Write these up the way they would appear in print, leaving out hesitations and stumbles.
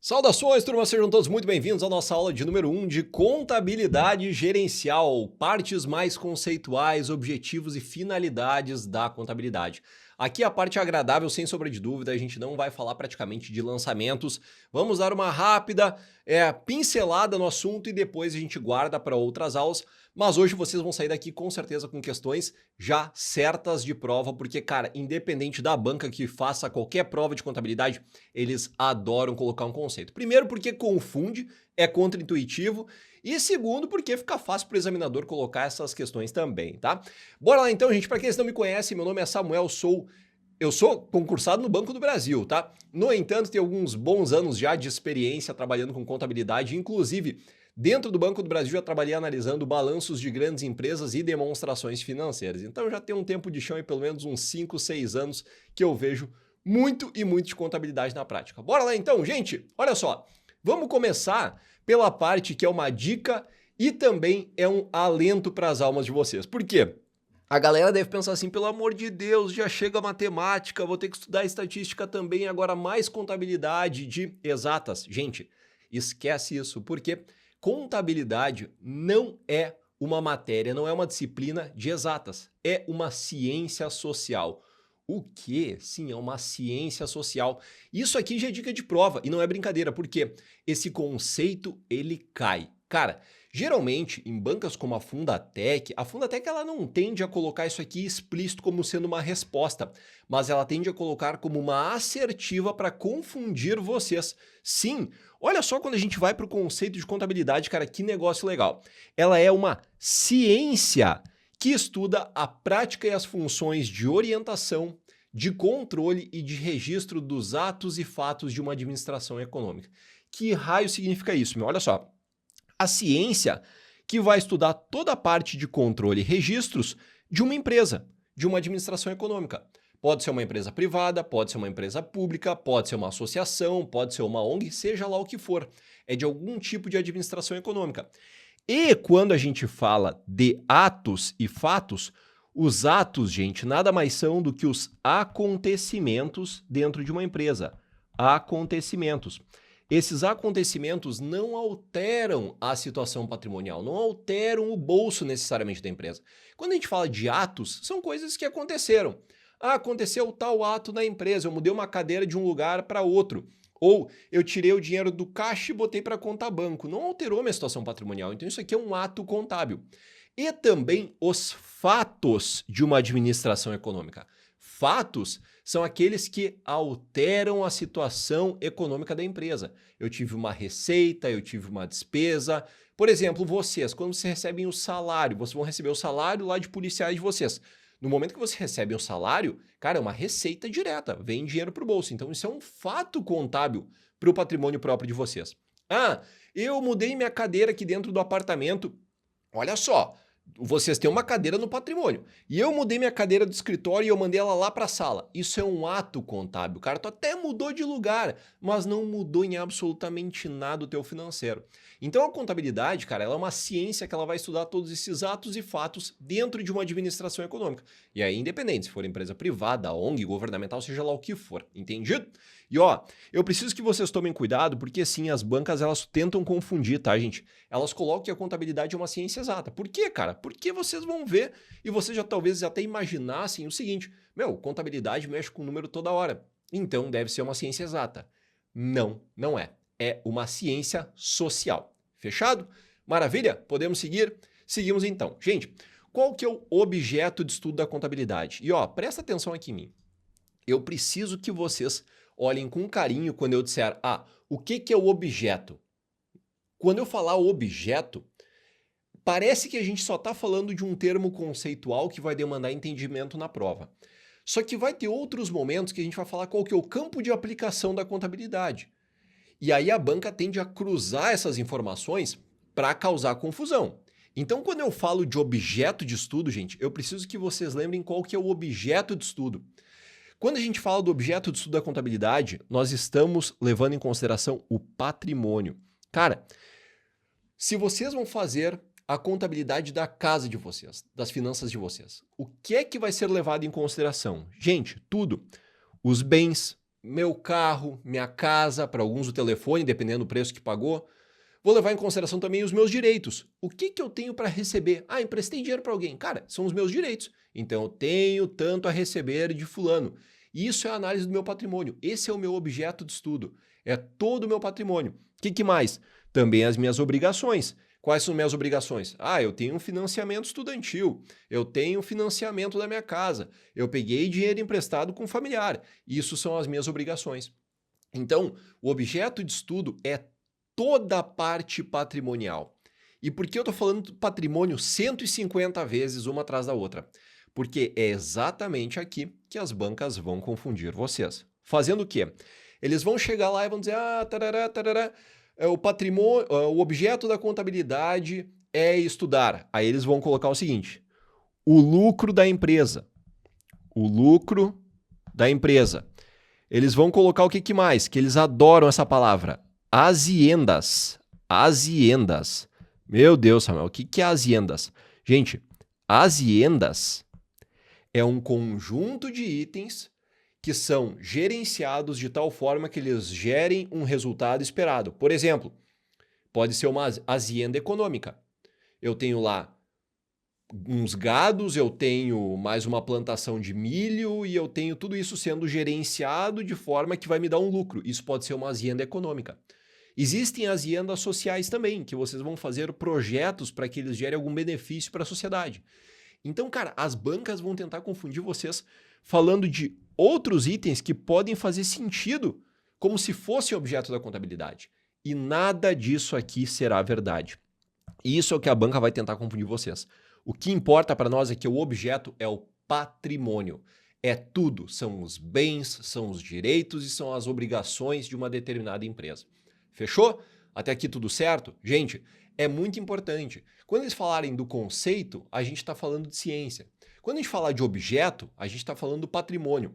Saudações, turma! Sejam todos muito bem-vindos à nossa aula de número 1 de contabilidade gerencial, partes mais conceituais, objetivos e finalidades da contabilidade. Aqui a parte agradável, sem sombra de dúvida, a gente não vai falar praticamente de lançamentos, vamos dar uma rápida pincelada no assunto e depois a gente guarda para outras aulas, mas hoje vocês vão sair daqui com certeza com questões já certas de prova, porque, cara, independente da banca que faça qualquer prova de contabilidade, eles adoram colocar um conceito. Primeiro porque confunde, é contraintuitivo, e segundo porque fica fácil para o examinador colocar essas questões também, tá? Bora lá então, gente, para quem não me conhece, meu nome é Samuel, eu sou concursado no Banco do Brasil, tá? No entanto, tenho alguns bons anos já de experiência trabalhando com contabilidade, inclusive dentro do Banco do Brasil já trabalhei analisando balanços de grandes empresas e demonstrações financeiras. Então já tenho um tempo de chão e pelo menos uns 5, 6 anos que eu vejo muito e muito de contabilidade na prática. Bora lá então, gente? Olha só, vamos começar pela parte que é uma dica e também é um alento para as almas de vocês. Por quê? A galera deve pensar assim, pelo amor de Deus, já chega a matemática, vou ter que estudar estatística também, agora mais contabilidade de exatas. Gente, esquece isso, porque contabilidade não é uma matéria, não é uma disciplina de exatas, é uma ciência social. O quê? Sim, é uma ciência social. Isso aqui já é dica de prova e não é brincadeira, porque esse conceito ele cai. Cara, geralmente em bancas como a Fundatec ela não tende a colocar isso aqui explícito como sendo uma resposta, mas ela tende a colocar como uma assertiva para confundir vocês. Sim, olha só quando a gente vai para o conceito de contabilidade, cara, que negócio legal. Ela é uma ciência que estuda a prática e as funções de orientação, de controle e de registro dos atos e fatos de uma administração econômica. Que raio significa isso, meu? Olha só. A ciência que vai estudar toda a parte de controle e registros de uma empresa, de uma administração econômica. Pode ser uma empresa privada, pode ser uma empresa pública, pode ser uma associação, pode ser uma ONG, seja lá o que for. É de algum tipo de administração econômica. E quando a gente fala de atos e fatos, os atos, gente, nada mais são do que os acontecimentos dentro de uma empresa. Acontecimentos. Esses acontecimentos não alteram a situação patrimonial, não alteram o bolso necessariamente da empresa. Quando a gente fala de atos, são coisas que aconteceram. Ah, aconteceu tal ato na empresa, eu mudei uma cadeira de um lugar para outro. Ou eu tirei o dinheiro do caixa e botei para conta banco. Não alterou minha situação patrimonial. Então isso aqui é um ato contábil. E também os fatos de uma administração econômica. Fatos são aqueles que alteram a situação econômica da empresa. Eu tive uma receita, eu tive uma despesa. Por exemplo, vocês, quando vocês recebem o salário, vocês vão receber o salário lá de policiais de vocês. No momento que você recebe o salário, cara, é uma receita direta, vem dinheiro para o bolso. Então isso é um fato contábil para o patrimônio próprio de vocês. Ah, eu mudei minha cadeira aqui dentro do apartamento. Olha só, vocês têm uma cadeira no patrimônio. E eu mudei minha cadeira do escritório e eu mandei ela lá para a sala. Isso é um ato contábil. Cara, tu até mudou de lugar, mas não mudou em absolutamente nada o teu financeiro. Então a contabilidade, cara, ela é uma ciência que ela vai estudar todos esses atos e fatos dentro de uma administração econômica. E aí, independente, se for empresa privada, ONG, governamental, seja lá o que for. Entendido? E ó, eu preciso que vocês tomem cuidado, porque sim, as bancas elas tentam confundir, tá, gente? Elas colocam que a contabilidade é uma ciência exata. Por quê, cara? Porque vocês vão ver e vocês já talvez até imaginassem o seguinte: meu, contabilidade mexe com número toda hora, então deve ser uma ciência exata. Não, não é. É uma ciência social. Fechado? Maravilha? Podemos seguir? Seguimos então. Gente, qual que é o objeto de estudo da contabilidade? E ó, presta atenção aqui em mim. Eu preciso que vocês olhem com carinho quando eu disser, o que é o objeto? Quando eu falar objeto, parece que a gente só está falando de um termo conceitual que vai demandar entendimento na prova. Só que vai ter outros momentos que a gente vai falar qual que é o campo de aplicação da contabilidade. E aí a banca tende a cruzar essas informações para causar confusão. Então, quando eu falo de objeto de estudo, gente, eu preciso que vocês lembrem qual que é o objeto de estudo. Quando a gente fala do objeto de estudo da contabilidade, nós estamos levando em consideração o patrimônio. Cara, se vocês vão fazer a contabilidade da casa de vocês, das finanças de vocês, o que é que vai ser levado em consideração? Gente, tudo. Os bens, meu carro, minha casa, para alguns o telefone, dependendo do preço que pagou. Vou levar em consideração também os meus direitos. O que eu tenho para receber? Ah, emprestei dinheiro para alguém. Cara, são os meus direitos. Então eu tenho tanto a receber de fulano. Isso é a análise do meu patrimônio. Esse é o meu objeto de estudo. É todo o meu patrimônio. O que mais? Também as minhas obrigações. Quais são minhas obrigações? Ah, eu tenho um financiamento estudantil, eu tenho financiamento da minha casa, eu peguei dinheiro emprestado com um familiar. Isso são as minhas obrigações. Então, o objeto de estudo é toda a parte patrimonial. E por que eu estou falando do patrimônio 150 vezes uma atrás da outra? Porque é exatamente aqui que as bancas vão confundir vocês. Fazendo o quê? Eles vão chegar lá e vão dizer, tarará, tarará, o patrimônio, o objeto da contabilidade é estudar. Aí eles vão colocar o seguinte, o lucro da empresa. O lucro da empresa. Eles vão colocar o que mais? Que eles adoram essa palavra. Aziendas. Aziendas. Meu Deus, Samuel, o que é aziendas? Gente, aziendas é um conjunto de itens que são gerenciados de tal forma que eles gerem um resultado esperado. Por exemplo, pode ser uma azienda econômica. Eu tenho lá uns gados, eu tenho mais uma plantação de milho e eu tenho tudo isso sendo gerenciado de forma que vai me dar um lucro. Isso pode ser uma azienda econômica. Existem aziendas sociais também, que vocês vão fazer projetos para que eles gerem algum benefício para a sociedade. Então, cara, as bancas vão tentar confundir vocês falando de outros itens que podem fazer sentido como se fosse objeto da contabilidade. E nada disso aqui será verdade. E isso é o que a banca vai tentar confundir vocês. O que importa para nós é que o objeto é o patrimônio. É tudo, são os bens, são os direitos e são as obrigações de uma determinada empresa. Fechou? Até aqui tudo certo? Gente, é muito importante. Quando eles falarem do conceito, a gente está falando de ciência. Quando a gente falar de objeto, a gente está falando do patrimônio.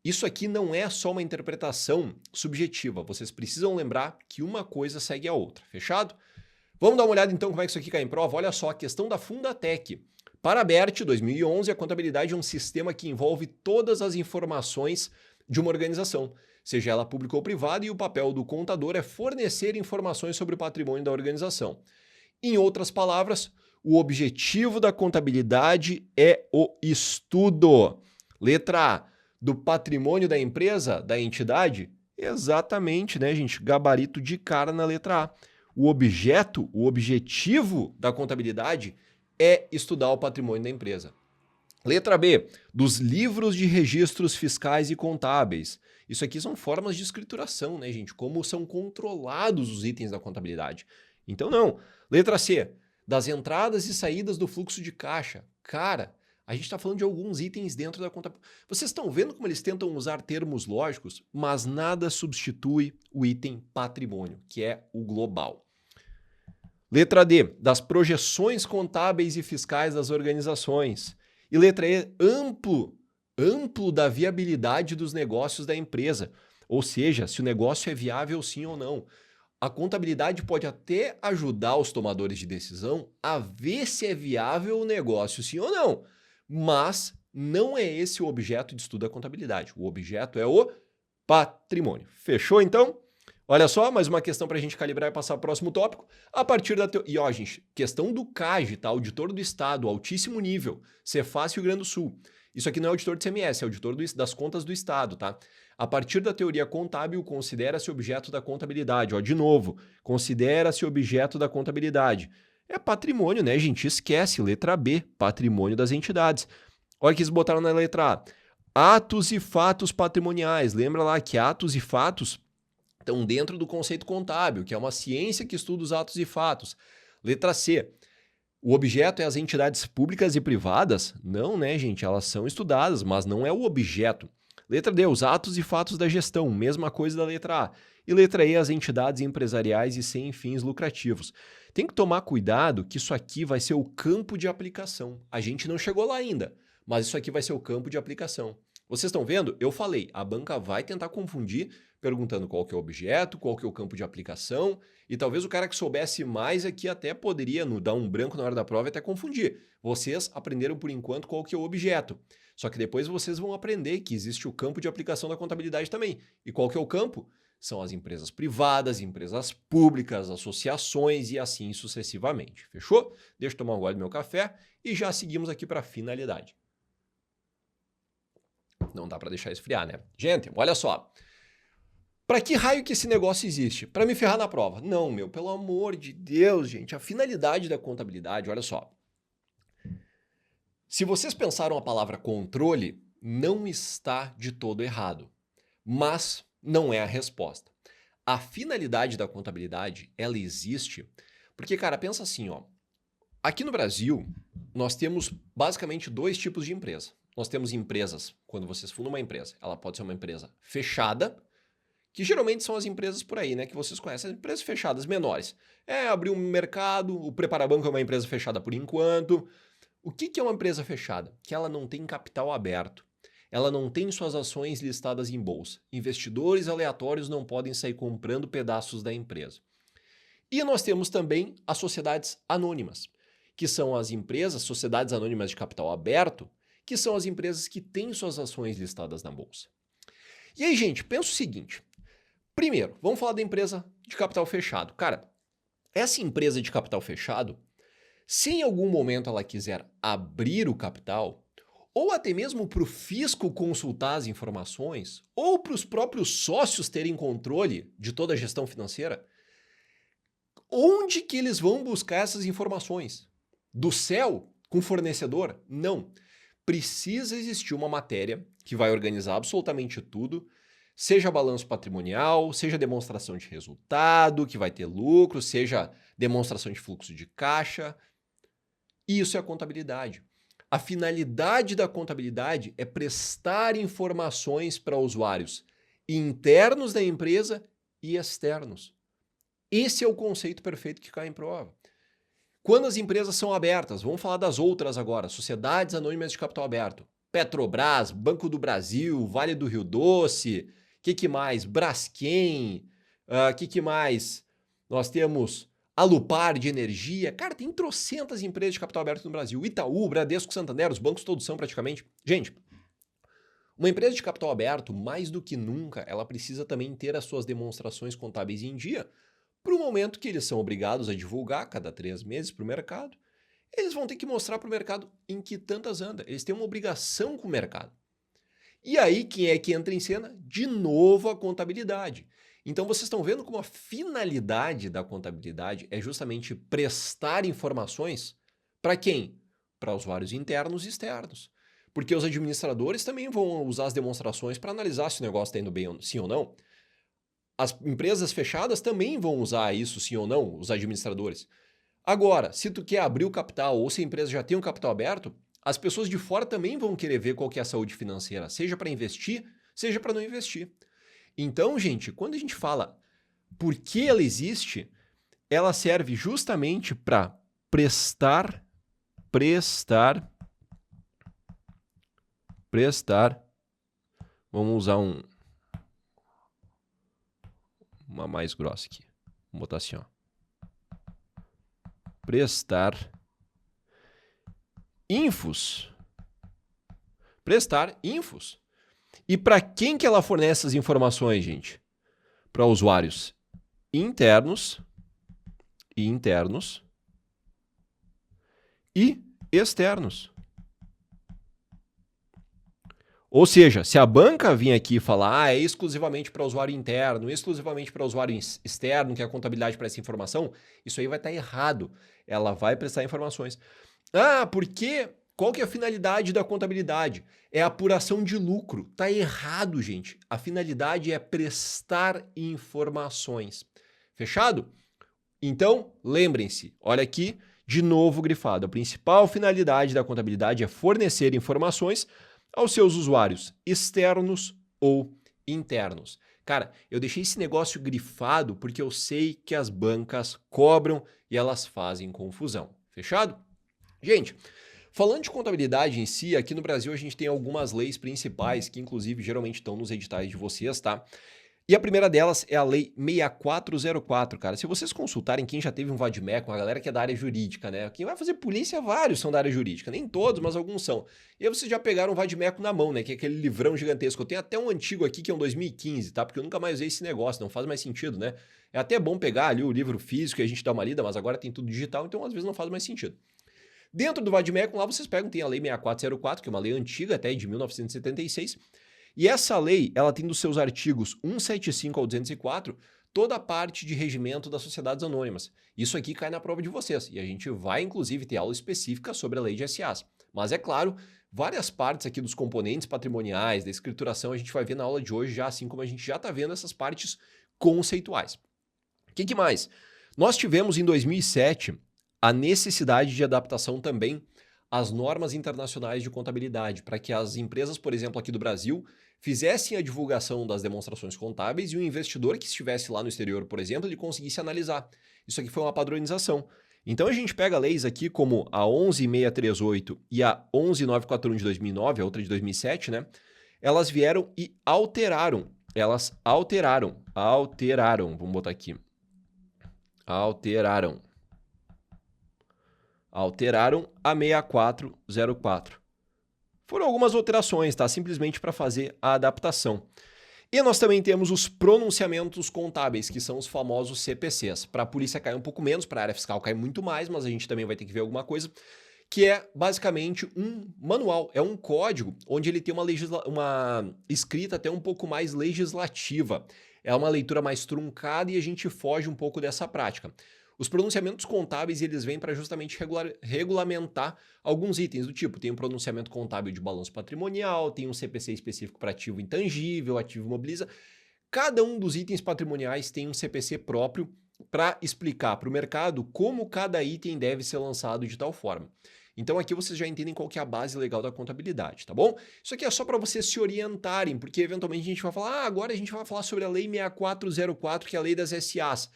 Isso aqui não é só uma interpretação subjetiva. Vocês precisam lembrar que uma coisa segue a outra. Fechado? Vamos dar uma olhada então como é que isso aqui cai em prova. Olha só a questão da Fundatec. Para a BERT 2011, a contabilidade é um sistema que envolve todas as informações de uma organização, seja ela pública ou privada, e o papel do contador é fornecer informações sobre o patrimônio da organização. Em outras palavras, o objetivo da contabilidade é o estudo. Letra A, do patrimônio da empresa, da entidade? Exatamente, né, gente? Gabarito de cara na letra A. O objetivo da contabilidade é estudar o patrimônio da empresa. Letra B, dos livros de registros fiscais e contábeis. Isso aqui são formas de escrituração, né, gente? Como são controlados os itens da contabilidade. Então, não. Letra C, das entradas e saídas do fluxo de caixa. Cara, a gente está falando de alguns itens dentro da contabilidade. Vocês estão vendo como eles tentam usar termos lógicos, mas nada substitui o item patrimônio, que é o global. Letra D, das projeções contábeis e fiscais das organizações. E letra E, amplo da viabilidade dos negócios da empresa. Ou seja, se o negócio é viável sim ou não. A contabilidade pode até ajudar os tomadores de decisão a ver se é viável o negócio sim ou não. Mas não é esse o objeto de estudo da contabilidade. O objeto é o patrimônio. Fechou então? Olha só, mais uma questão para a gente calibrar e passar para o próximo tópico. A partir da E ó, gente, questão do CAGE, tá? Auditor do Estado, altíssimo nível, Cefaz Rio Grande do Sul. Isso aqui não é auditor de CMS, é auditor das contas do Estado, tá? A partir da teoria contábil, considera-se objeto da contabilidade. Ó, de novo, considera-se objeto da contabilidade. É patrimônio, né, gente? Esquece, letra B, patrimônio das entidades. Olha que eles botaram na letra A. Atos e fatos patrimoniais. Lembra lá que atos e fatos estão dentro do conceito contábil, que é uma ciência que estuda os atos e fatos. Letra C. O objeto é as entidades públicas e privadas? Não, né, gente? Elas são estudadas, mas não é o objeto. Letra D. Os atos e fatos da gestão. Mesma coisa da letra A. E letra E. As entidades empresariais e sem fins lucrativos. Tem que tomar cuidado que isso aqui vai ser o campo de aplicação. A gente não chegou lá ainda, mas isso aqui vai ser o campo de aplicação. Vocês estão vendo? Eu falei, a banca vai tentar confundir, perguntando qual que é o objeto, qual que é o campo de aplicação, e talvez o cara que soubesse mais aqui até poderia dar um branco na hora da prova e até confundir. Vocês aprenderam por enquanto qual que é o objeto. Só que depois vocês vão aprender que existe o campo de aplicação da contabilidade também. E qual que é o campo? São as empresas privadas, empresas públicas, associações e assim sucessivamente. Fechou? Deixa eu tomar um gole do meu café e já seguimos aqui para a finalidade. Não dá para deixar esfriar, né? Gente, olha só. Para que raio que esse negócio existe? Para me ferrar na prova? Não, meu, pelo amor de Deus, gente. A finalidade da contabilidade, olha só. Se vocês pensaram a palavra controle, não está de todo errado. Mas não é a resposta. A finalidade da contabilidade, ela existe porque, cara, pensa assim, ó. Aqui no Brasil, nós temos basicamente dois tipos de empresa. Nós temos empresas, quando vocês fundam uma empresa, ela pode ser uma empresa fechada, que geralmente são as empresas por aí, né, que vocês conhecem, as empresas fechadas menores. Abrir um mercado, o Preparabanco é uma empresa fechada por enquanto. O que é uma empresa fechada? Que ela não tem capital aberto. Ela não tem suas ações listadas em bolsa. Investidores aleatórios não podem sair comprando pedaços da empresa. E nós temos também as sociedades anônimas, que são as empresas, sociedades anônimas de capital aberto, que são as empresas que têm suas ações listadas na bolsa. E aí, gente, pensa o seguinte. Primeiro, vamos falar da empresa de capital fechado. Cara, essa empresa de capital fechado, se em algum momento ela quiser abrir o capital, ou até mesmo para o fisco consultar as informações, ou para os próprios sócios terem controle de toda a gestão financeira, onde que eles vão buscar essas informações? Do céu? Com fornecedor? Não. Precisa existir uma matéria que vai organizar absolutamente tudo, seja balanço patrimonial, seja demonstração de resultado, que vai ter lucro, seja demonstração de fluxo de caixa. Isso é a contabilidade. A finalidade da contabilidade é prestar informações para usuários internos da empresa e externos. Esse é o conceito perfeito que cai em prova. Quando as empresas são abertas, vamos falar das outras agora, sociedades anônimas de capital aberto, Petrobras, Banco do Brasil, Vale do Rio Doce, que mais? Braskem, que mais? Nós temos Alupar de energia. Cara, tem trocentas empresas de capital aberto no Brasil. Itaú, Bradesco, Santander, os bancos todos são praticamente. Gente, uma empresa de capital aberto, mais do que nunca, ela precisa também ter as suas demonstrações contábeis em dia, para o momento que eles são obrigados a divulgar cada 3 meses para o mercado, eles vão ter que mostrar para o mercado em que tantas anda. Eles têm uma obrigação com o mercado. E aí, quem é que entra em cena? De novo a contabilidade. Então vocês estão vendo como a finalidade da contabilidade é justamente prestar informações para quem? Para usuários internos e externos. Porque os administradores também vão usar as demonstrações para analisar se o negócio está indo bem, sim ou não. As empresas fechadas também vão usar isso, sim ou não, os administradores. Agora, se tu quer abrir o capital ou se a empresa já tem um capital aberto, as pessoas de fora também vão querer ver qual que é a saúde financeira, seja para investir, seja para não investir. Então, gente, quando a gente fala por que ela existe, ela serve justamente para prestar, vamos usar uma mais grossa aqui, vamos botar assim, ó, prestar infos. E para quem que ela fornece as informações, gente? Para usuários internos e externos. Ou seja, se a banca vir aqui e falar é exclusivamente para usuário interno, exclusivamente para usuário externo, que a contabilidade presta informação, isso aí vai estar errado. Ela vai prestar informações. Por quê? Qual que é a finalidade da contabilidade? É a apuração de lucro. Tá errado, gente. A finalidade é prestar informações. Fechado? Então, lembrem-se, olha aqui, de novo grifado. A principal finalidade da contabilidade é fornecer informações aos seus usuários externos ou internos. Cara, eu deixei esse negócio grifado porque eu sei que as bancas cobram e elas fazem confusão. Fechado? Gente, Falando de contabilidade em si, aqui no Brasil a gente tem algumas leis principais que inclusive geralmente estão nos editais de vocês, tá? E a primeira delas é a Lei 6404, cara. Se vocês consultarem quem já teve um vadimeco, a galera que é da área jurídica, né? Quem vai fazer polícia, vários são da área jurídica. Nem todos, mas alguns são. E aí vocês já pegaram um vadimeco na mão, né? Que é aquele livrão gigantesco. Eu tenho até um antigo aqui que é um 2015, tá? Porque eu nunca mais usei esse negócio, não faz mais sentido, né? É até bom pegar ali o livro físico e a gente dá uma lida, mas agora tem tudo digital, então às vezes não faz mais sentido. Dentro do vadimeco, lá vocês pegam, tem a Lei 6404, que é uma lei antiga, até de 1976, e essa lei, ela tem dos seus artigos 175 ao 204, toda a parte de regimento das sociedades anônimas. Isso aqui cai na prova de vocês, e a gente vai, inclusive, ter aula específica sobre a lei de SAs. Mas, é claro, várias partes aqui dos componentes patrimoniais, da escrituração, a gente vai ver na aula de hoje já, assim como a gente já está vendo essas partes conceituais. O que mais? Nós tivemos, em 2007, a necessidade de adaptação também às normas internacionais de contabilidade, para que as empresas, por exemplo, aqui do Brasil, fizessem a divulgação das demonstrações contábeis e o investidor que estivesse lá no exterior, por exemplo, ele conseguisse analisar. Isso aqui foi uma padronização. Então a gente pega leis aqui como a 11638 e a 11941 de 2009, a outra de 2007, né? Elas vieram e alteraram. Vamos botar aqui. Alteraram a 6404. Foram algumas alterações, tá? Simplesmente para fazer a adaptação. E nós também temos os pronunciamentos contábeis, que são os famosos CPCs. Para a polícia cai um pouco menos, para a área fiscal cai muito mais, mas a gente também vai ter que ver alguma coisa, que é basicamente um manual, é um código onde ele tem uma escrita até um pouco mais legislativa. É uma leitura mais truncada e a gente foge um pouco dessa prática. Os pronunciamentos contábeis, eles vêm para justamente regulamentar alguns itens do tipo, tem um pronunciamento contábil de balanço patrimonial, tem um CPC específico para ativo intangível, ativo imobiliza. Cada um dos itens patrimoniais tem um CPC próprio para explicar para o mercado como cada item deve ser lançado de tal forma. Então aqui vocês já entendem qual que é a base legal da contabilidade, tá bom? Isso aqui é só para vocês se orientarem, porque eventualmente a gente vai falar, agora a gente vai falar sobre a Lei 6404, que é a lei das SAs.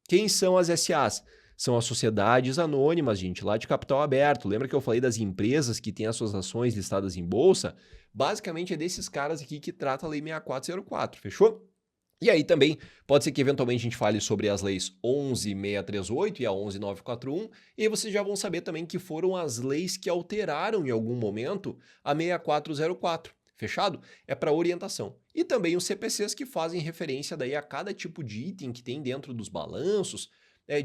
Quem são as SAs? São as sociedades anônimas, gente, lá de capital aberto. Lembra que eu falei das empresas que têm as suas ações listadas em bolsa? Basicamente é desses caras aqui que trata a Lei 6404, fechou? E aí também pode ser que eventualmente a gente fale sobre as leis 11638 e a 11941, e aí vocês já vão saber também que foram as leis que alteraram em algum momento a 6404. Fechado? É para orientação. E também os CPCs que fazem referência daí a cada tipo de item que tem dentro dos balanços,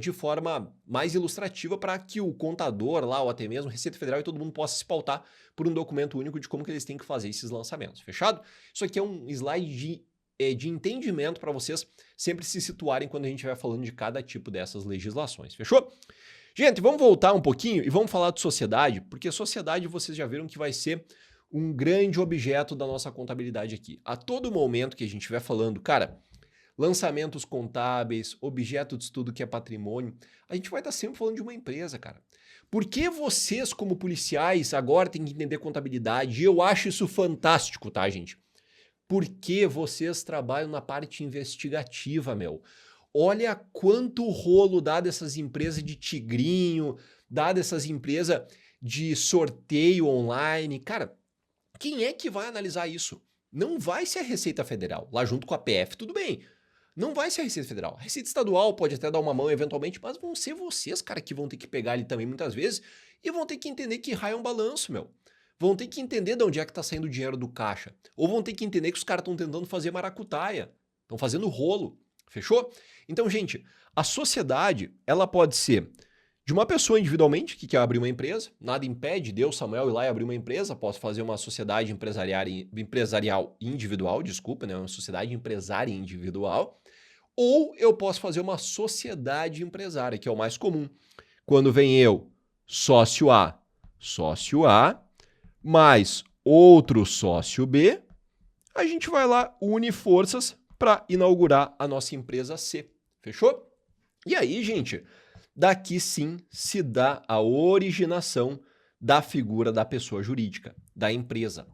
de forma mais ilustrativa para que o contador lá, ou até mesmo Receita Federal e todo mundo possa se pautar por um documento único de como que eles têm que fazer esses lançamentos. Fechado? Isso aqui é um slide de entendimento para vocês sempre se situarem quando a gente vai falando de cada tipo dessas legislações. Fechou? Gente, vamos voltar um pouquinho e vamos falar de sociedade, porque sociedade vocês já viram que vai ser um grande objeto da nossa contabilidade aqui. A todo momento que a gente estiver falando, cara, lançamentos contábeis, objeto de estudo que é patrimônio, a gente vai estar sempre falando de uma empresa, cara. Por que vocês, como policiais, agora têm que entender contabilidade? E eu acho isso fantástico, tá, gente? Porque vocês trabalham na parte investigativa, meu. Olha quanto rolo dá dessas empresas de tigrinho, dá dessas empresas de sorteio online. Cara, quem é que vai analisar isso? Não vai ser a Receita Federal, lá junto com a PF, tudo bem. Não vai ser a Receita Federal. A Receita Estadual pode até dar uma mão eventualmente, mas vão ser vocês, cara, que vão ter que pegar ali também muitas vezes e vão ter que entender que raio é um balanço, meu. Vão ter que entender de onde é que tá saindo o dinheiro do caixa. Ou vão ter que entender que os caras estão tentando fazer maracutaia. Estão fazendo rolo. Fechou? Então, gente, a sociedade, ela pode ser de uma pessoa individualmente que quer abrir uma empresa, nada impede eu, Samuel, ir lá e abrir uma empresa, posso fazer uma sociedade empresarial individual, desculpa, né? Uma sociedade empresária individual, ou eu posso fazer uma sociedade empresária, que é o mais comum. Quando vem eu, sócio A, mais outro sócio B, a gente vai lá, une forças para inaugurar a nossa empresa C. Fechou? E aí, gente, daqui sim se dá a originação da figura da pessoa jurídica, da empresa.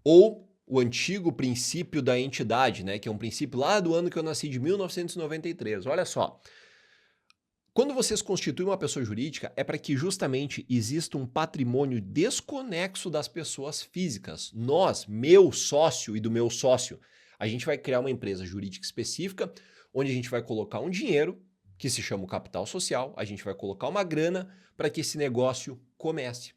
Ou o antigo princípio da entidade, né, que é um princípio lá do ano que eu nasci, de 1993. Olha só. Quando vocês constituem uma pessoa jurídica, é para que justamente exista um patrimônio desconexo das pessoas físicas. Nós, meu sócio e do meu sócio, a gente vai criar uma empresa jurídica específica, onde a gente vai colocar um dinheiro, que se chama o capital social, a gente vai colocar uma grana para que esse negócio comece.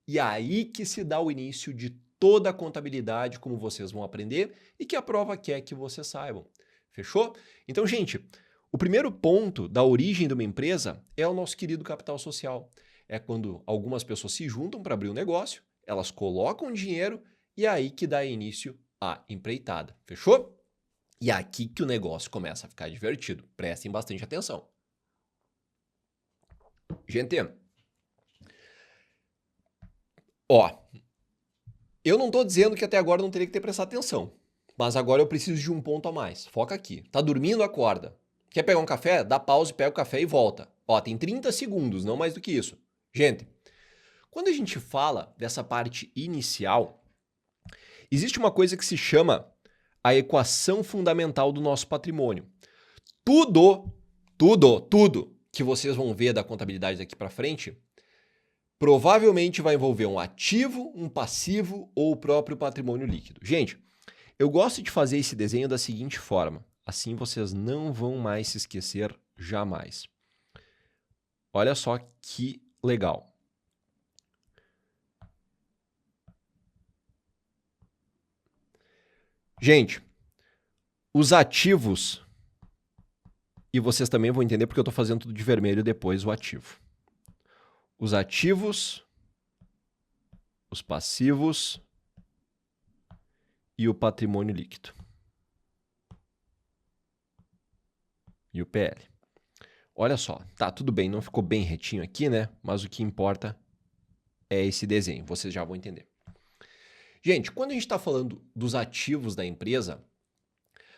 E aí que se dá o início de toda a contabilidade, como vocês vão aprender, e que a prova quer que vocês saibam. Fechou? Então, gente, o primeiro ponto da origem de uma empresa é o nosso querido capital social. É quando algumas pessoas se juntam para abrir um negócio, elas colocam dinheiro e é aí que dá início à empreitada. Fechou? E é aqui que o negócio começa a ficar divertido. Prestem bastante atenção. Gente, eu não estou dizendo que até agora não teria que ter prestado atenção, mas agora eu preciso de um ponto a mais. Foca aqui. Tá dormindo? Acorda. Quer pegar um café? Dá pausa, pega o café e volta. Tem 30 segundos, não mais do que isso. Gente, quando a gente fala dessa parte inicial, existe uma coisa que se chama a equação fundamental do nosso patrimônio. Tudo que vocês vão ver da contabilidade daqui para frente, provavelmente vai envolver um ativo, um passivo ou o próprio patrimônio líquido. Gente, eu gosto de fazer esse desenho da seguinte forma. Assim vocês não vão mais se esquecer jamais. Olha só que legal. Gente, os ativos, e vocês também vão entender porque eu estou fazendo tudo de vermelho depois o ativo. Os ativos, os passivos e o patrimônio líquido. E o PL. Olha só, tá, tudo bem, não ficou bem retinho aqui, né? Mas o que importa é esse desenho, vocês já vão entender. Gente, quando a gente está falando dos ativos da empresa,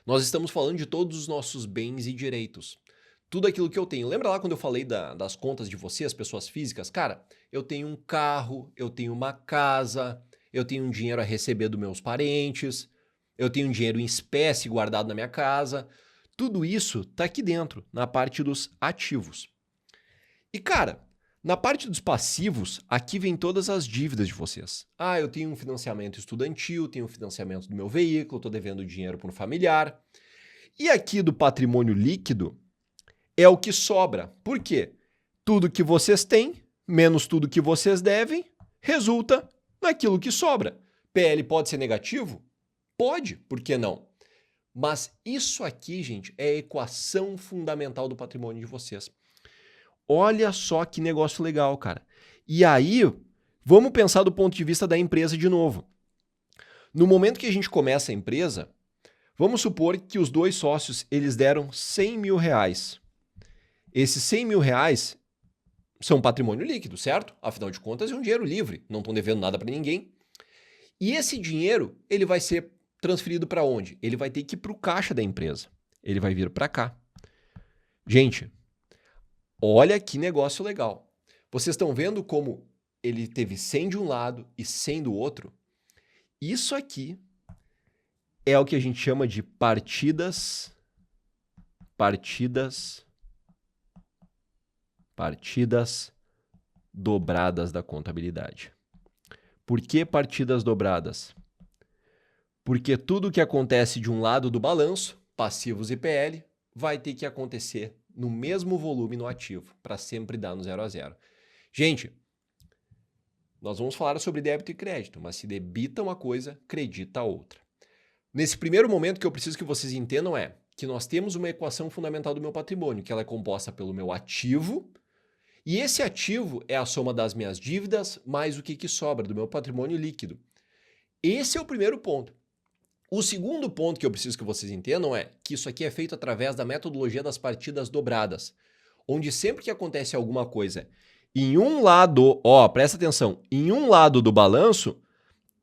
nós estamos falando de todos os nossos bens e direitos. Tudo aquilo que eu tenho. Lembra lá quando eu falei das contas de vocês, pessoas físicas? Cara, eu tenho um carro, eu tenho uma casa, eu tenho um dinheiro a receber dos meus parentes, eu tenho um dinheiro em espécie guardado na minha casa. Tudo isso está aqui dentro, na parte dos ativos. E, cara, na parte dos passivos, aqui vem todas as dívidas de vocês. Eu tenho um financiamento estudantil, tenho um financiamento do meu veículo, estou devendo dinheiro para um familiar. E aqui do patrimônio líquido é o que sobra. Por quê? Tudo que vocês têm, menos tudo que vocês devem, resulta naquilo que sobra. PL pode ser negativo? Pode, por que não? Mas isso aqui, gente, é a equação fundamental do patrimônio de vocês. Olha só que negócio legal, cara. E aí, vamos pensar do ponto de vista da empresa de novo. No momento que a gente começa a empresa, vamos supor que os dois sócios eles deram 100 mil reais. Esses 100 mil reais são patrimônio líquido, certo? Afinal de contas, é um dinheiro livre, não estão devendo nada para ninguém. E esse dinheiro ele vai ser transferido para onde? Ele vai ter que ir para o caixa da empresa. Ele vai vir para cá. Gente, olha que negócio legal. Vocês estão vendo como ele teve 100 de um lado e 100 do outro? Isso aqui é o que a gente chama de partidas dobradas da contabilidade. Por que partidas dobradas? Porque tudo que acontece de um lado do balanço, passivos e PL, vai ter que acontecer no mesmo volume no ativo, para sempre dar no 0 a 0. Gente, nós vamos falar sobre débito e crédito, mas se debita uma coisa, credita a outra. Nesse primeiro momento que eu preciso que vocês entendam é que nós temos uma equação fundamental do meu patrimônio, que ela é composta pelo meu ativo, e esse ativo é a soma das minhas dívidas mais o que sobra do meu patrimônio líquido. Esse é o primeiro ponto. O segundo ponto que eu preciso que vocês entendam é que isso aqui é feito através da metodologia das partidas dobradas, onde sempre que acontece alguma coisa em um lado, presta atenção, em um lado do balanço,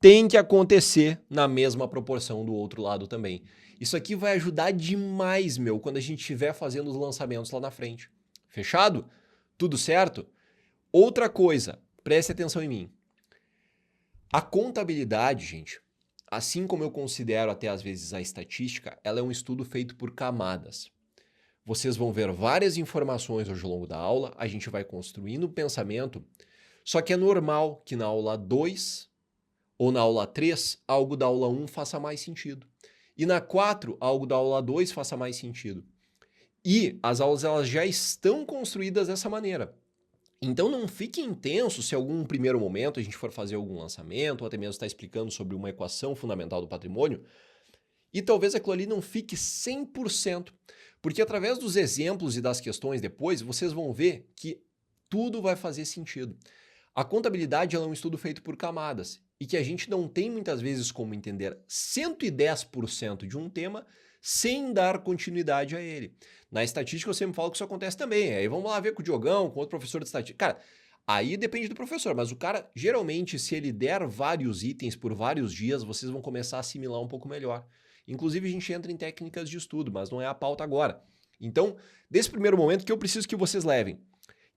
tem que acontecer na mesma proporção do outro lado também. Isso aqui vai ajudar demais, quando a gente estiver fazendo os lançamentos lá na frente. Fechado? Tudo certo? Outra coisa, preste atenção em mim. A contabilidade, gente, assim como eu considero até às vezes a estatística, ela é um estudo feito por camadas. Vocês vão ver várias informações ao longo da aula, a gente vai construindo o pensamento, só que é normal que na aula 2 ou na aula 3, algo da aula 1 faça mais sentido. E na 4, algo da aula 2 faça mais sentido. E as aulas elas já estão construídas dessa maneira. Então não fique intenso se em algum primeiro momento a gente for fazer algum lançamento, ou até mesmo estar explicando sobre uma equação fundamental do patrimônio, e talvez aquilo ali não fique 100%, porque através dos exemplos e das questões depois, vocês vão ver que tudo vai fazer sentido. A contabilidade ela é um estudo feito por camadas, e que a gente não tem muitas vezes como entender 110% de um tema sem dar continuidade a ele. Na estatística eu sempre falo que isso acontece também. Aí vamos lá ver com o Diogão, com outro professor de estatística. Cara, aí depende do professor, mas o cara, geralmente, se ele der vários itens por vários dias, vocês vão começar a assimilar um pouco melhor. Inclusive a gente entra em técnicas de estudo, mas não é a pauta agora. Então, desse primeiro momento, que eu preciso que vocês levem,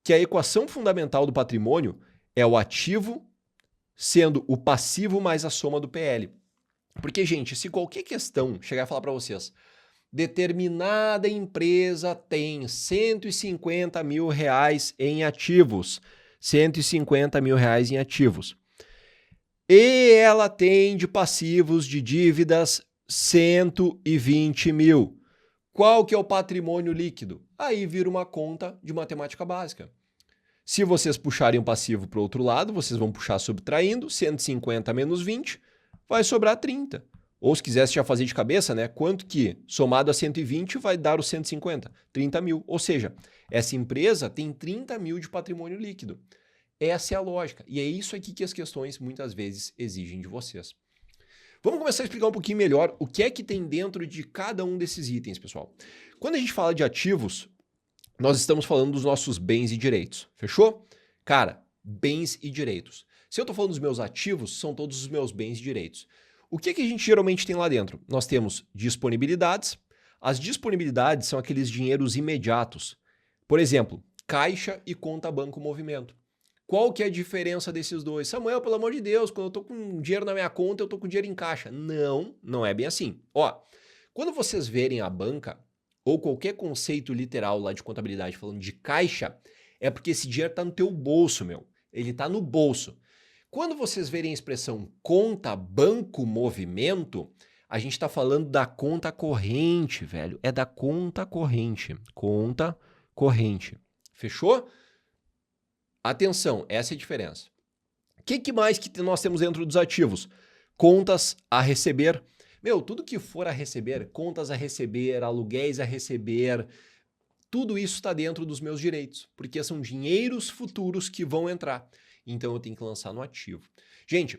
que a equação fundamental do patrimônio é o ativo sendo o passivo mais a soma do PL. Porque, gente, se qualquer questão chegar a falar para vocês, determinada empresa tem 150 mil reais em ativos, 150 mil reais em ativos, e ela tem de passivos de dívidas 120 mil. Qual que é o patrimônio líquido? Aí vira uma conta de matemática básica. Se vocês puxarem o passivo para o outro lado, vocês vão puxar subtraindo, 150 menos 20, vai sobrar 30. Ou se quisesse já fazer de cabeça, né? Quanto que somado a 120 vai dar os 150? 30 mil. Ou seja, essa empresa tem 30 mil de patrimônio líquido. Essa é a lógica. E é isso aqui que as questões muitas vezes exigem de vocês. Vamos começar a explicar um pouquinho melhor o que é que tem dentro de cada um desses itens, pessoal. Quando a gente fala de ativos, nós estamos falando dos nossos bens e direitos, fechou? Cara, bens e direitos. Se eu estou falando dos meus ativos, são todos os meus bens e direitos. O que é que a gente geralmente tem lá dentro? Nós temos disponibilidades. As disponibilidades são aqueles dinheiros imediatos. Por exemplo, caixa e conta banco movimento. Qual que é a diferença desses dois? Samuel, pelo amor de Deus, quando eu estou com dinheiro na minha conta, eu estou com dinheiro em caixa. Não, não é bem assim. Ó, quando vocês verem a banca, ou qualquer conceito literal lá de contabilidade falando de caixa, é porque esse dinheiro está no teu bolso, meu. Ele está no bolso. Quando vocês verem a expressão conta, banco, movimento, a gente está falando da conta corrente, velho. É da conta corrente. Conta corrente. Fechou? Atenção, essa é a diferença. O que mais que nós temos dentro dos ativos? Contas a receber. Meu, tudo que for a receber, contas a receber, aluguéis a receber, tudo isso está dentro dos meus direitos, porque são dinheiros futuros que vão entrar. Então eu tenho que lançar no ativo. Gente,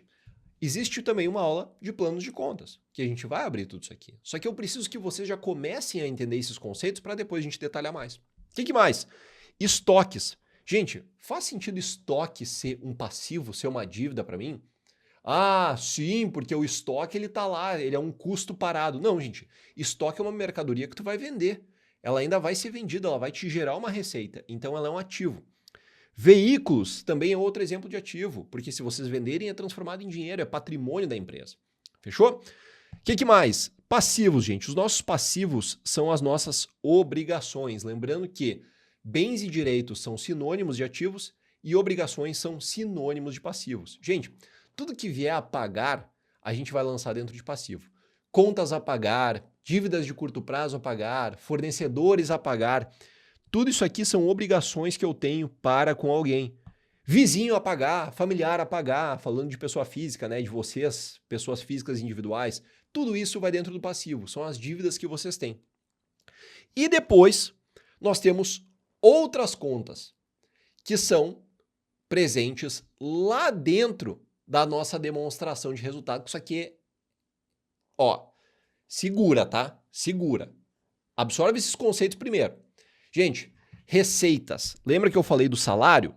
existe também uma aula de planos de contas, que a gente vai abrir tudo isso aqui. Só que eu preciso que vocês já comecem a entender esses conceitos para depois a gente detalhar mais. O que mais? Estoques. Gente, faz sentido estoque ser um passivo, ser uma dívida para mim? Ah, sim, porque o estoque ele tá lá, ele é um custo parado. Não, gente, estoque é uma mercadoria que tu vai vender. Ela ainda vai ser vendida, ela vai te gerar uma receita. Então ela é um ativo. Veículos também é outro exemplo de ativo, porque se vocês venderem é transformado em dinheiro, é patrimônio da empresa. Fechou? O que mais? Passivos, gente. Os nossos passivos são as nossas obrigações. Lembrando que bens e direitos são sinônimos de ativos e obrigações são sinônimos de passivos. Gente, tudo que vier a pagar, a gente vai lançar dentro de passivo. Contas a pagar, dívidas de curto prazo a pagar, fornecedores a pagar. Tudo isso aqui são obrigações que eu tenho para com alguém. Vizinho a pagar, familiar a pagar, falando de pessoa física, né, de vocês, pessoas físicas individuais. Tudo isso vai dentro do passivo, são as dívidas que vocês têm. E depois, nós temos outras contas, que são presentes lá dentro da nossa demonstração de resultado. Isso aqui, ó, segura, tá? Segura. Absorve esses conceitos primeiro. Gente, receitas. Lembra que eu falei do salário?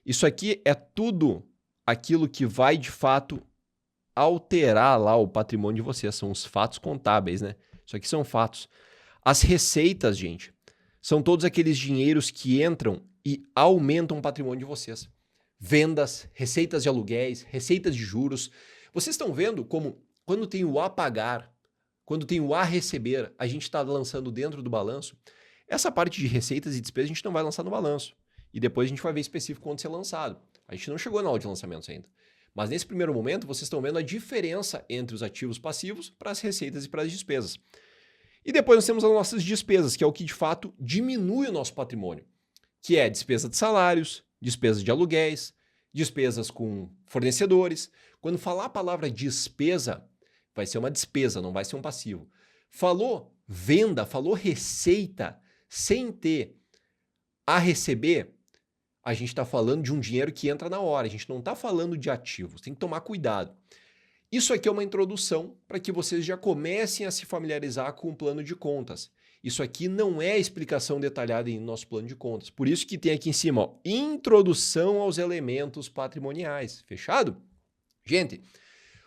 Isso aqui é tudo aquilo que vai, de fato, alterar lá o patrimônio de vocês. São os fatos contábeis, né? Isso aqui são fatos. As receitas, gente, são todos aqueles dinheiros que entram e aumentam o patrimônio de vocês. Vendas, receitas de aluguéis, receitas de juros. Vocês estão vendo como quando tem o a pagar, quando tem o a receber, a gente está lançando dentro do balanço. Essa parte de receitas e despesas a gente não vai lançar no balanço. E depois a gente vai ver específico quando ser lançado. A gente não chegou na aula de lançamentos ainda. Mas nesse primeiro momento, vocês estão vendo a diferença entre os ativos passivos para as receitas e para as despesas. E depois nós temos as nossas despesas, que é o que de fato diminui o nosso patrimônio, que é despesa de salários, despesas de aluguéis, despesas com fornecedores. Quando falar a palavra despesa, vai ser uma despesa, não vai ser um passivo. Falou venda, falou receita, sem ter a receber, a gente está falando de um dinheiro que entra na hora, a gente não está falando de ativos, tem que tomar cuidado. Isso aqui é uma introdução para que vocês já comecem a se familiarizar com o plano de contas. Isso aqui não é explicação detalhada em nosso plano de contas. Por isso que tem aqui em cima, ó, introdução aos elementos patrimoniais. Fechado? Gente,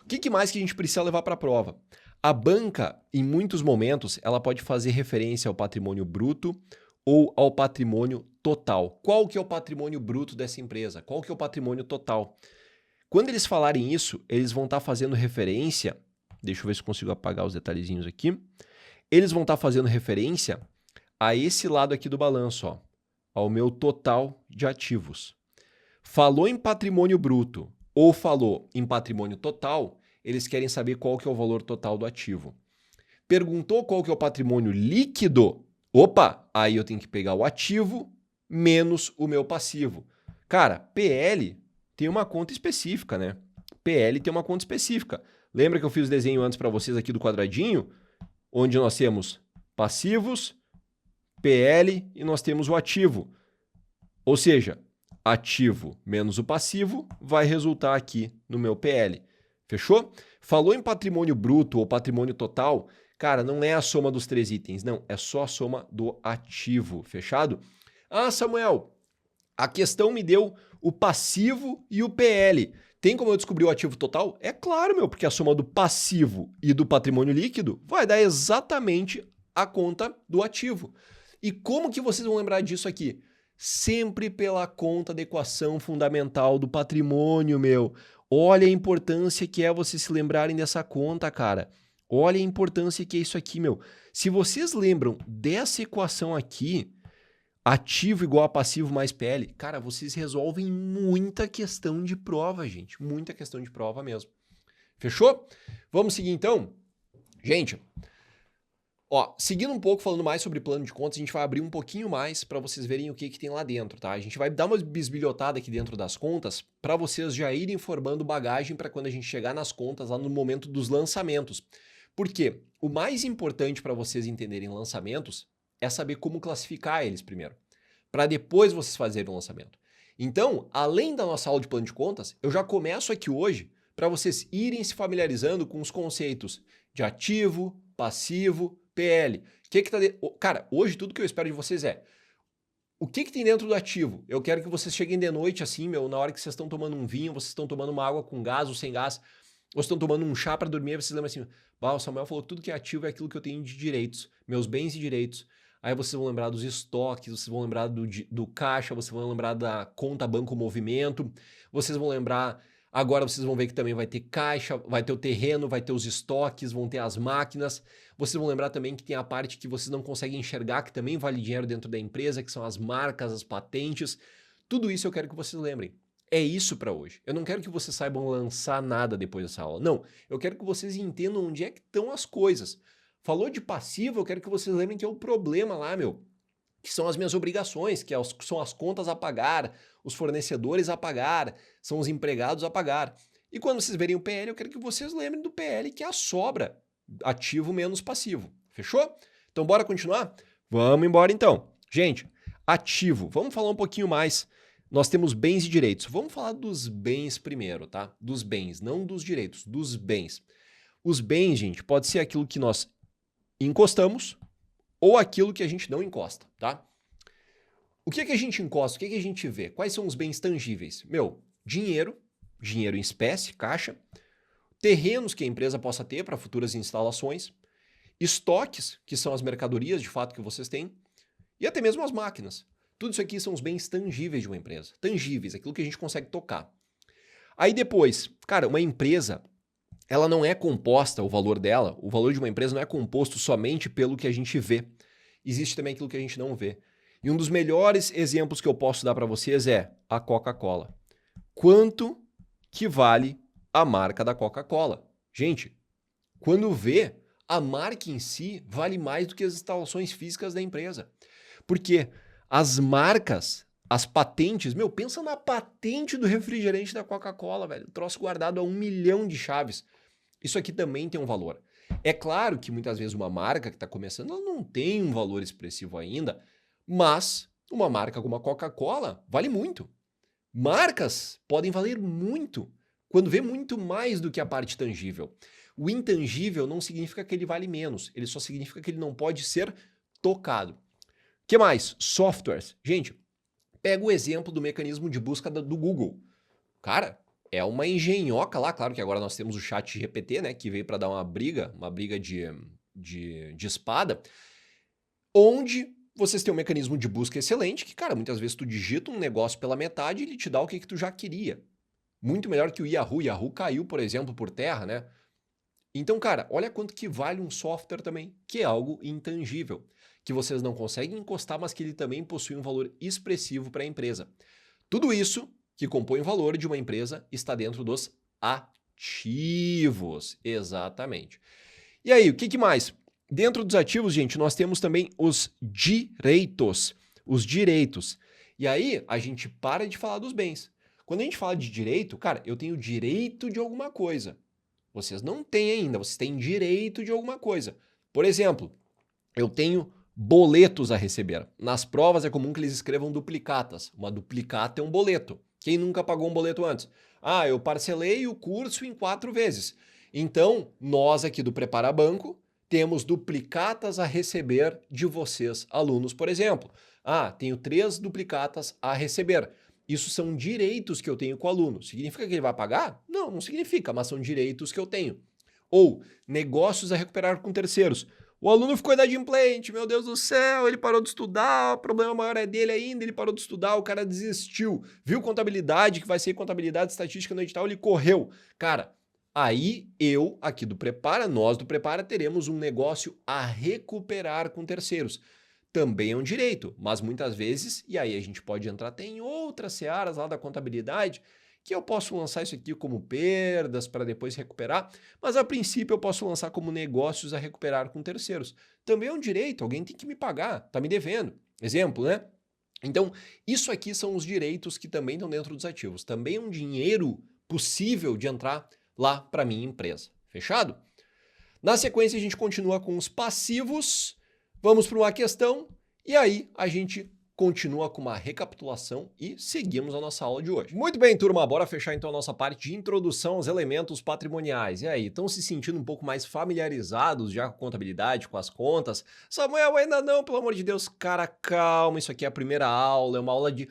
o que mais que a gente precisa levar para a prova? A banca, em muitos momentos, ela pode fazer referência ao patrimônio bruto ou ao patrimônio total. Qual que é o patrimônio bruto dessa empresa? Qual que é o patrimônio total? Quando eles falarem isso, eles vão estar fazendo referência, deixa eu ver se consigo apagar os detalhezinhos aqui, eles vão estar fazendo referência a esse lado aqui do balanço, ó, ao meu total de ativos. Falou em patrimônio bruto ou falou em patrimônio total, eles querem saber qual que é o valor total do ativo. Perguntou qual que é o patrimônio líquido, opa, aí eu tenho que pegar o ativo menos o meu passivo. Cara, PL tem uma conta específica, né? PL tem uma conta específica. Lembra que eu fiz o desenho antes para vocês aqui do quadradinho? Onde nós temos passivos, PL e nós temos o ativo. Ou seja, ativo menos o passivo vai resultar aqui no meu PL. Fechou? Falou em patrimônio bruto ou patrimônio total, cara, não é a soma dos 3 itens, não. É só a soma do ativo. Fechado? Ah, Samuel, a questão me deu o passivo e o PL. Tem como eu descobrir o ativo total? É claro, meu, porque a soma do passivo e do patrimônio líquido vai dar exatamente a conta do ativo. E como que vocês vão lembrar disso aqui? Sempre pela conta da equação fundamental do patrimônio, meu. Olha a importância que é vocês se lembrarem dessa conta, cara. Olha a importância que é isso aqui, meu. Se vocês lembram dessa equação aqui, ativo igual a passivo mais PL, cara, vocês resolvem muita questão de prova, gente. Muita questão de prova mesmo. Fechou? Vamos seguir então? Gente, ó, seguindo um pouco, falando mais sobre plano de contas, a gente vai abrir um pouquinho mais para vocês verem o que tem lá dentro, tá? A gente vai dar uma bisbilhotada aqui dentro das contas para vocês já irem formando bagagem para quando a gente chegar nas contas lá no momento dos lançamentos. Por quê? O mais importante para vocês entenderem lançamentos é saber como classificar eles primeiro, para depois vocês fazerem o lançamento. Então, além da nossa aula de plano de contas, eu já começo aqui hoje para vocês irem se familiarizando com os conceitos de ativo, passivo, PL. Cara, hoje tudo que eu espero de vocês é o que tem dentro do ativo. Eu quero que vocês cheguem de noite assim, meu, na hora que vocês estão tomando um vinho, vocês estão tomando uma água com gás ou sem gás, ou estão tomando um chá para dormir, vocês lembram assim, o Samuel falou tudo que é ativo é aquilo que eu tenho de direitos, meus bens e direitos. Aí vocês vão lembrar dos estoques, vocês vão lembrar do caixa, vocês vão lembrar da conta banco movimento, vocês vão lembrar, agora vocês vão ver que também vai ter caixa, vai ter o terreno, vai ter os estoques, vão ter as máquinas. Vocês vão lembrar também que tem a parte que vocês não conseguem enxergar, que também vale dinheiro dentro da empresa, que são as marcas, as patentes. Tudo isso eu quero que vocês lembrem. É isso para hoje. Eu não quero que vocês saibam lançar nada depois dessa aula. Não, eu quero que vocês entendam onde é que estão as coisas. Falou de passivo, eu quero que vocês lembrem que é o problema lá, meu. Que são as minhas obrigações, que são as contas a pagar, os fornecedores a pagar, são os empregados a pagar. E quando vocês verem o PL, eu quero que vocês lembrem do PL, que é a sobra, ativo menos passivo. Fechou? Então bora continuar? Vamos embora então. Gente, ativo, vamos falar um pouquinho mais. Nós temos bens e direitos. Vamos falar dos bens primeiro, tá? Dos bens, não dos direitos, dos bens. Os bens, gente, pode ser aquilo que nós encostamos ou aquilo que a gente não encosta, tá? O que a gente encosta? O que a gente vê? Quais são os bens tangíveis? Meu, dinheiro em espécie, caixa, terrenos que a empresa possa ter para futuras instalações, estoques, que são as mercadorias de fato que vocês têm, e até mesmo as máquinas. Tudo isso aqui são os bens tangíveis de uma empresa. Tangíveis, aquilo que a gente consegue tocar. Aí depois, cara, uma empresa, ela não é composta, o valor dela, o valor de uma empresa não é composto somente pelo que a gente vê. existe também aquilo que a gente não vê. E um dos melhores exemplos que eu posso dar para vocês é a Coca-Cola. Quanto que vale a marca da Coca-Cola? Gente, quando vê, a marca em si vale mais do que as instalações físicas da empresa. Porque as marcas, as patentes, pensa na patente do refrigerante da Coca-Cola, velho. Troço guardado a 1 milhão de chaves. Isso aqui também tem um valor. É claro que muitas vezes uma marca que está começando, ela não tem um valor expressivo ainda, mas uma marca como a Coca-Cola vale muito. Marcas podem valer muito, quando vê muito mais do que a parte tangível. O intangível não significa que ele vale menos, ele só significa que ele não pode ser tocado. O que mais? Softwares. Gente, pega o exemplo do mecanismo de busca do Google. Cara, é uma engenhoca lá, claro que agora nós temos o chat GPT, né, que veio para dar uma briga de espada, onde vocês têm um mecanismo de busca excelente, que, cara, muitas vezes tu digita um negócio pela metade e ele te dá o que tu já queria. Muito melhor que o Yahoo. O Yahoo caiu, por exemplo, por terra, né? Então, cara, olha quanto que vale um software também, que é algo intangível, que vocês não conseguem encostar, mas que ele também possui um valor expressivo para a empresa. Tudo isso que compõe o valor de uma empresa está dentro dos ativos. Exatamente. E aí, o que mais? Dentro dos ativos, gente, nós temos também os direitos. Os direitos. E aí, a gente para de falar dos bens. Quando a gente fala de direito, cara, eu tenho direito de alguma coisa. Vocês não têm ainda, vocês têm direito de alguma coisa. Por exemplo, eu tenho boletos a receber. Nas provas é comum que eles escrevam duplicatas. Uma duplicata é um boleto. Quem nunca pagou um boleto antes? Ah, eu parcelei o curso em 4 vezes. Então, nós aqui do Prepara Banco temos duplicatas a receber de vocês, alunos, por exemplo. Ah, tenho 3 duplicatas a receber. Isso são direitos que eu tenho com o aluno. Significa que ele vai pagar? Não, não significa, mas são direitos que eu tenho. Ou negócios a recuperar com terceiros. O aluno ficou inadimplente, meu Deus do céu, ele parou de estudar, o problema maior é dele ainda, ele parou de estudar, o cara desistiu. Viu contabilidade, que vai ser contabilidade estatística no edital, ele correu. Cara, aí eu, aqui do Prepara, nós do Prepara, teremos um negócio a recuperar com terceiros. Também é um direito, mas muitas vezes, e aí a gente pode entrar até em outras searas lá da contabilidade, que eu posso lançar isso aqui como perdas para depois recuperar, mas a princípio eu posso lançar como negócios a recuperar com terceiros. Também é um direito, alguém tem que me pagar, tá me devendo. Exemplo, né? Então, isso aqui são os direitos que também estão dentro dos ativos. Também é um dinheiro possível de entrar lá para minha empresa. Fechado? Na sequência, a gente continua com os passivos. Vamos para uma questão e aí a gente continua com uma recapitulação e seguimos a nossa aula de hoje. Muito bem, turma, bora fechar então a nossa parte de introdução aos elementos patrimoniais. E aí, estão se sentindo um pouco mais familiarizados já com a contabilidade, com as contas? Samuel, ainda não, pelo amor de Deus. Cara, calma, isso aqui é a primeira aula, é uma aula de...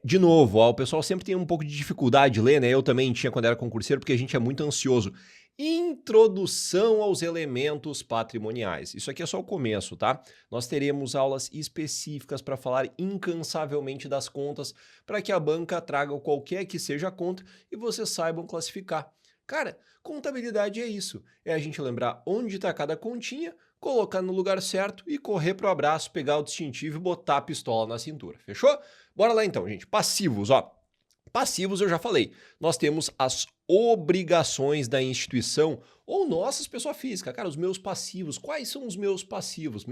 de novo, o pessoal sempre tem um pouco de dificuldade de ler, né? Eu também tinha quando era concurseiro, porque a gente é muito ansioso. Introdução aos elementos patrimoniais. Isso aqui é só o começo, tá? Nós teremos aulas específicas para falar incansavelmente das contas, para que a banca traga qualquer que seja a conta e vocês saibam classificar. Cara, contabilidade é isso. É a gente lembrar onde está cada continha, colocar no lugar certo e correr pro abraço, pegar o distintivo e botar a pistola na cintura. Fechou? Bora lá então, gente. Passivos, ó. Passivos eu já falei, nós temos as obrigações da instituição ou nossas, pessoa física. Cara, os meus passivos, quais são os meus passivos?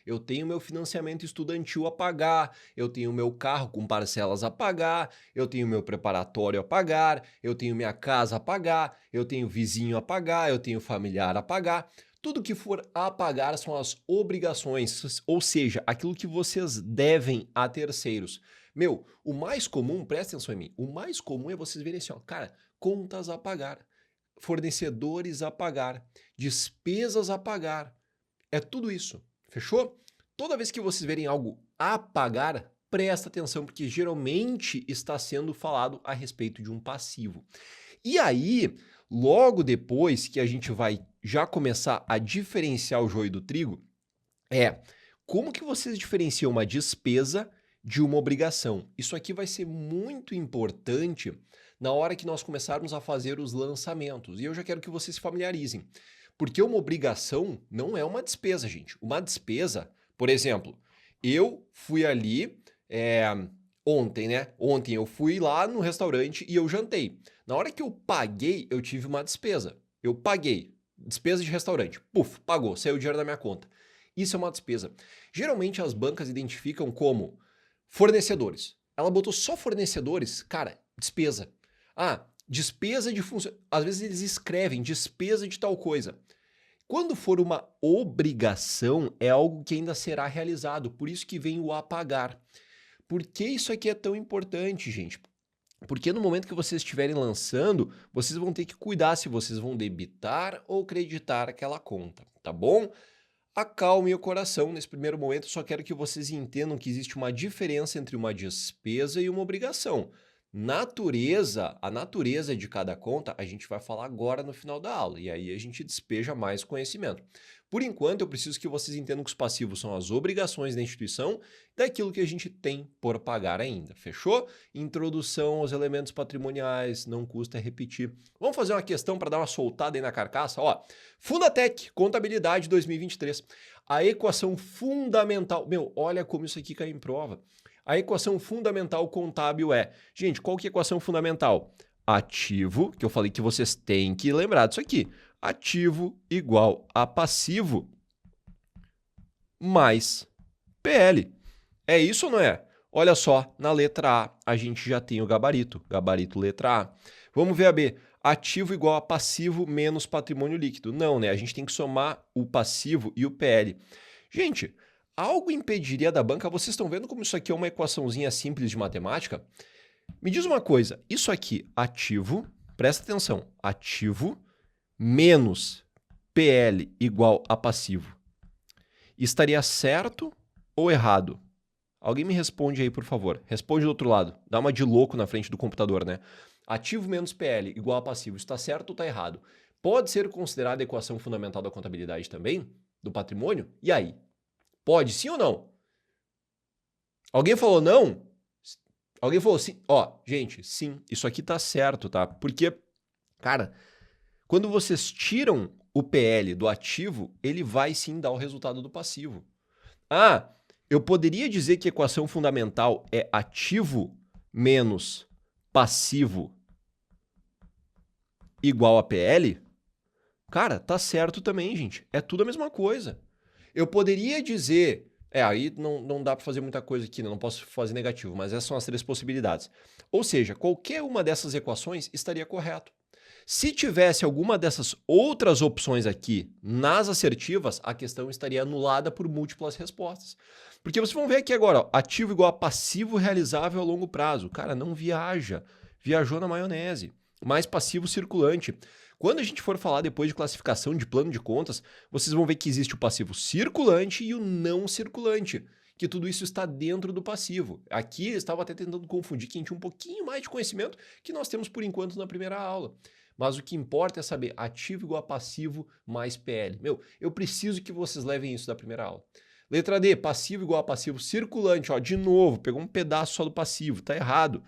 Eu tenho meu financiamento estudantil a pagar, eu tenho meu carro com parcelas a pagar, eu tenho meu preparatório a pagar, eu tenho minha casa a pagar, eu tenho vizinho a pagar, eu tenho familiar a pagar. Tudo que for a pagar são as obrigações, ou seja, aquilo que vocês devem a terceiros. O mais comum, presta atenção em mim, o mais comum é vocês verem assim, ó, cara, contas a pagar, fornecedores a pagar, despesas a pagar, é tudo isso, fechou? Toda vez que vocês verem algo a pagar, presta atenção, porque geralmente está sendo falado a respeito de um passivo. E aí, logo depois que a gente vai já começar a diferenciar o joio do trigo, como que vocês diferenciam uma despesa de uma obrigação? Isso aqui vai ser muito importante na hora que nós começarmos a fazer os lançamentos. E eu já quero que vocês se familiarizem. Porque uma obrigação não é uma despesa, gente. Uma despesa, Por exemplo, eu fui ali ontem, né? Ontem eu fui lá no restaurante e eu jantei. Na hora que eu paguei, eu tive uma despesa. Eu paguei. Despesa de restaurante. Puf, pagou, saiu o dinheiro da minha conta. Isso é uma despesa. Geralmente as bancas identificam como fornecedores. Ela botou só fornecedores, cara, despesa. Ah, despesa de funcionário. Às vezes eles escrevem despesa de tal coisa. Quando for uma obrigação, é algo que ainda será realizado. Por isso que vem o a pagar. Por que isso aqui é tão importante, gente? Porque no momento que vocês estiverem lançando, vocês vão ter que cuidar se vocês vão debitar ou creditar aquela conta, tá bom? Acalme o coração nesse primeiro momento, só quero que vocês entendam que existe uma diferença entre uma despesa e uma obrigação. A natureza de cada conta, a gente vai falar agora no final da aula, e aí a gente despeja mais conhecimento. Por enquanto, eu preciso que vocês entendam que os passivos são as obrigações da instituição daquilo que a gente tem por pagar ainda, fechou? Introdução aos elementos patrimoniais, não custa repetir. Vamos fazer uma questão para dar uma soltada aí na carcaça? Ó, Fundatec, Contabilidade 2023. A equação fundamental... Meu, olha como isso aqui cai em prova. A equação fundamental contábil é... Gente, qual que é a equação fundamental? Ativo, que eu falei que vocês têm que lembrar disso aqui. Ativo igual a passivo mais PL. É isso ou não é? Olha só, na letra A, a gente já tem o gabarito. Gabarito letra A. Vamos ver a B. Ativo igual a passivo menos patrimônio líquido. Não, né? A gente tem que somar o passivo e o PL. Gente, algo impediria da banca... Vocês estão vendo como isso aqui é uma equaçãozinha simples de matemática? Me diz uma coisa. Isso aqui, ativo... Presta atenção. Ativo menos PL igual a passivo. Estaria certo ou errado? Alguém me responde aí, por favor. Responde do outro lado. Dá uma de louco na frente do computador, né? Ativo menos PL igual a passivo. Está certo ou está errado? Pode ser considerada a equação fundamental da contabilidade também? Do patrimônio? E aí? Pode, sim ou não? Alguém falou não? Alguém falou sim? Ó, gente, sim. Isso aqui tá certo, tá? Porque, cara... Quando vocês tiram o PL do ativo, ele vai sim dar o resultado do passivo. Ah, eu poderia dizer que a equação fundamental é ativo menos passivo igual a PL? Cara, tá certo também, gente. É tudo a mesma coisa. Eu poderia dizer... aí não dá para fazer muita coisa aqui, né? Não posso fazer negativo, mas essas são as três possibilidades. Ou seja, qualquer uma dessas equações estaria correto. Se tivesse alguma dessas outras opções aqui nas assertivas, a questão estaria anulada por múltiplas respostas. Porque vocês vão ver aqui agora, ó, ativo igual a passivo realizável a longo prazo. Cara, não viaja. Viajou na maionese. Mais passivo circulante. Quando a gente for falar depois de classificação de plano de contas, vocês vão ver que existe o passivo circulante e o não circulante. Que tudo isso está dentro do passivo. Aqui eu estava até tentando confundir quem tinha um pouquinho mais de conhecimento que nós temos por enquanto na primeira aula. Mas o que importa é saber ativo igual a passivo mais PL. Meu, eu preciso que vocês levem isso da primeira aula. Letra D, passivo igual a passivo circulante. Ó, de novo, pegou um pedaço só do passivo, tá errado.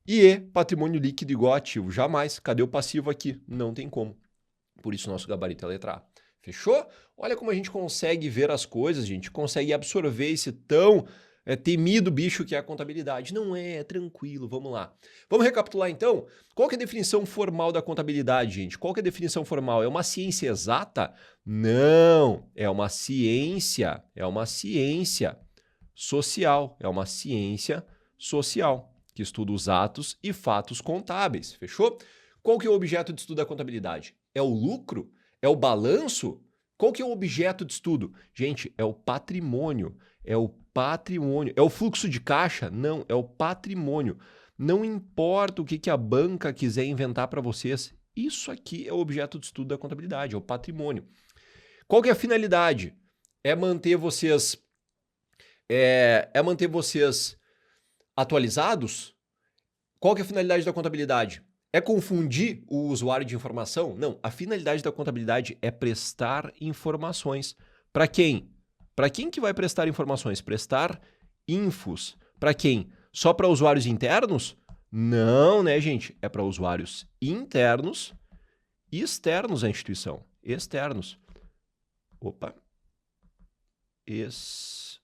E E, patrimônio líquido igual a ativo. Jamais. Cadê o passivo aqui? Não tem como. Por isso nosso gabarito é a letra A. Fechou? Olha como a gente consegue ver as coisas, gente. Consegue absorver esse tão temido bicho que é a contabilidade. Não é tranquilo, vamos lá. Vamos recapitular então? Qual que é a definição formal da contabilidade, gente? Qual que é a definição formal? É uma ciência exata? Não, é uma ciência social. É uma ciência social que estuda os atos e fatos contábeis, fechou? Qual que é o objeto de estudo da contabilidade? É o lucro? É o balanço? Qual que é o objeto de estudo? Gente, é o patrimônio. É o patrimônio. É o fluxo de caixa? Não, é o patrimônio. Não importa o que a banca quiser inventar para vocês, isso aqui é o objeto de estudo da contabilidade, é o patrimônio. Qual que é a finalidade? É manter vocês atualizados? Qual que é a finalidade da contabilidade? É confundir o usuário de informação? Não, a finalidade da contabilidade é prestar informações. Para quem? Para quem que vai prestar informações? Prestar infos. Para quem? Só para usuários internos? Não, né, gente? É para usuários internos e externos à instituição. Externos. Opa. externos.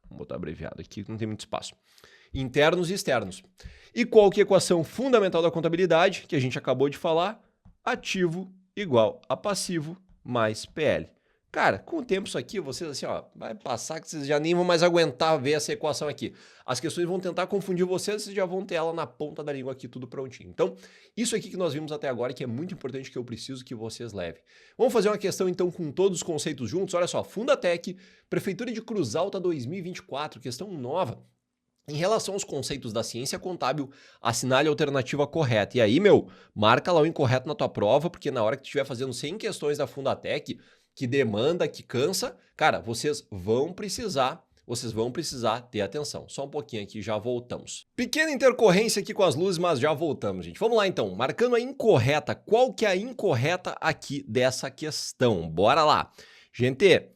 Vou botar abreviado aqui, que não tem muito espaço. Internos e externos. E qual que é a equação fundamental da contabilidade, que a gente acabou de falar? Ativo igual a passivo mais PL. Cara, com o tempo isso aqui, vocês assim, ó, vai passar que vocês já nem vão mais aguentar ver essa equação aqui. As questões vão tentar confundir vocês, vocês já vão ter ela na ponta da língua aqui, tudo prontinho. Então, isso aqui que nós vimos até agora, que é muito importante, que eu preciso que vocês levem. Vamos fazer uma questão, então, com todos os conceitos juntos. Olha só, Fundatec, Prefeitura de Cruz Alta 2024, questão nova. Em relação aos conceitos da ciência contábil, assinale a alternativa correta. E aí, marca lá o incorreto na tua prova, porque na hora que tu estiver fazendo 100 questões da Fundatec, que demanda, que cansa, cara, vocês vão precisar ter atenção. Só um pouquinho aqui, já voltamos. Pequena intercorrência aqui com as luzes, mas já voltamos, gente. Vamos lá, então. Marcando a incorreta. Qual que é a incorreta aqui dessa questão? Bora lá. Gente,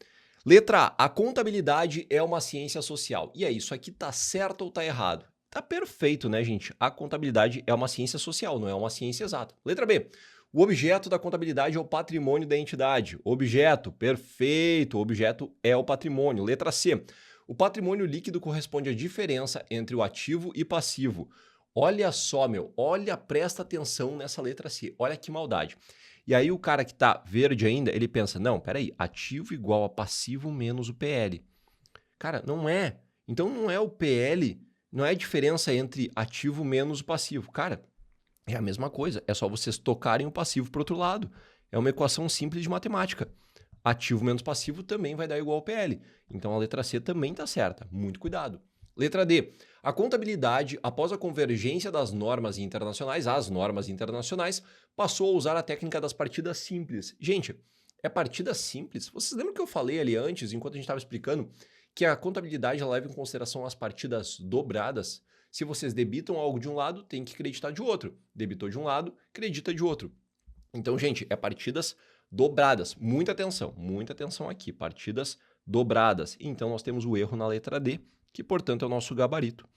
letra A, a contabilidade é uma ciência social. E é isso aqui, tá certo ou tá errado? Tá perfeito, né, gente? A contabilidade é uma ciência social, não é uma ciência exata. Letra B, o objeto da contabilidade é o patrimônio da entidade. Objeto, perfeito, o objeto é o patrimônio. Letra C, o patrimônio líquido corresponde à diferença entre o ativo e passivo. Olha só, presta atenção nessa letra C, olha que maldade. E aí o cara que tá verde ainda, ele pensa, não, peraí, ativo igual a passivo menos o PL. Cara, não é. Então não é o PL, não é a diferença entre ativo menos o passivo. Cara, é a mesma coisa, é só vocês tocarem o passivo para o outro lado. É uma equação simples de matemática. Ativo menos passivo também vai dar igual ao PL. Então a letra C também está certa. Muito cuidado. Letra D. A contabilidade, após a convergência das normas internacionais, as normas internacionais, passou a usar a técnica das partidas simples. Gente, é partida simples? Vocês lembram que eu falei ali antes, enquanto a gente estava explicando, que a contabilidade leva em consideração as partidas dobradas? Se vocês debitam algo de um lado, tem que creditar de outro. Debitou de um lado, credita de outro. Então, gente, é partidas dobradas. Muita atenção aqui. Partidas dobradas. Então, nós temos o erro na letra D, que, portanto, é o nosso gabarito.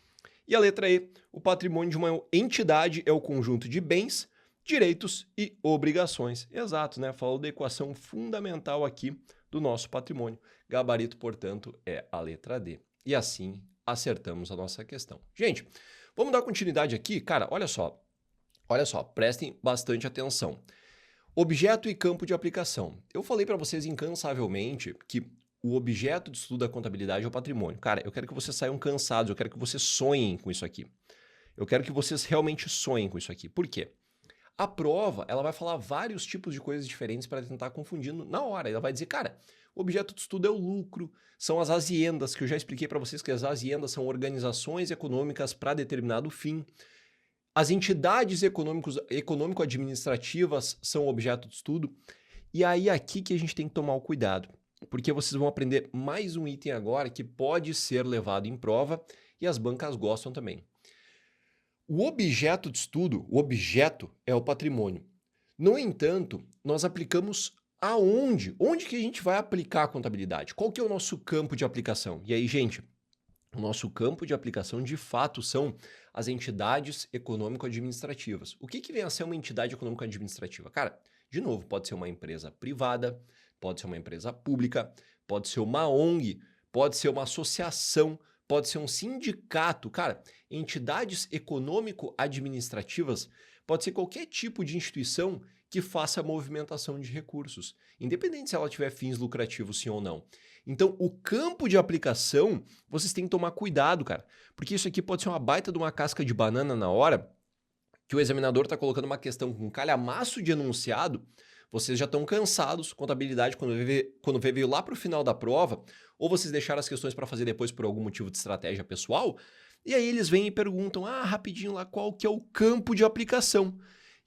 E a letra E, o patrimônio de uma entidade é o conjunto de bens, direitos e obrigações. Exato, né? Falou da equação fundamental aqui do nosso patrimônio. Gabarito, portanto, é a letra D. E assim acertamos a nossa questão. Gente, vamos dar continuidade aqui? Cara, olha só, prestem bastante atenção. Objeto e campo de aplicação. Eu falei para vocês incansavelmente que o objeto de estudo da contabilidade é o patrimônio. Cara, eu quero que vocês saiam cansados, eu quero que vocês sonhem com isso aqui. Eu quero que vocês realmente sonhem com isso aqui. Por quê? A prova, ela vai falar vários tipos de coisas diferentes para tentar confundindo na hora. Ela vai dizer, cara, o objeto de estudo é o lucro, são as aziendas, que eu já expliquei para vocês que as aziendas são organizações econômicas para determinado fim. As entidades econômico-administrativas são objeto de estudo. E aí aqui que a gente tem que tomar o cuidado, porque vocês vão aprender mais um item agora que pode ser levado em prova e as bancas gostam também. O objeto de estudo, o objeto é o patrimônio. No entanto, nós aplicamos aonde? Onde que a gente vai aplicar a contabilidade? Qual que é o nosso campo de aplicação? E aí, gente, o nosso campo de aplicação, de fato, são as entidades econômico-administrativas. O que vem a ser uma entidade econômico-administrativa? Cara, de novo, pode ser uma empresa privada, pode ser uma empresa pública, pode ser uma ONG, pode ser uma associação, pode ser um sindicato. Cara, entidades econômico-administrativas pode ser qualquer tipo de instituição que faça movimentação de recursos, independente se ela tiver fins lucrativos sim ou não. Então, o campo de aplicação, vocês têm que tomar cuidado, cara, porque isso aqui pode ser uma baita de uma casca de banana na hora que o examinador está colocando uma questão com um calhamaço de enunciado, vocês já estão cansados, contabilidade, quando veio lá para o final da prova, ou vocês deixaram as questões para fazer depois por algum motivo de estratégia pessoal, e aí eles vêm e perguntam, rapidinho lá, qual que é o campo de aplicação?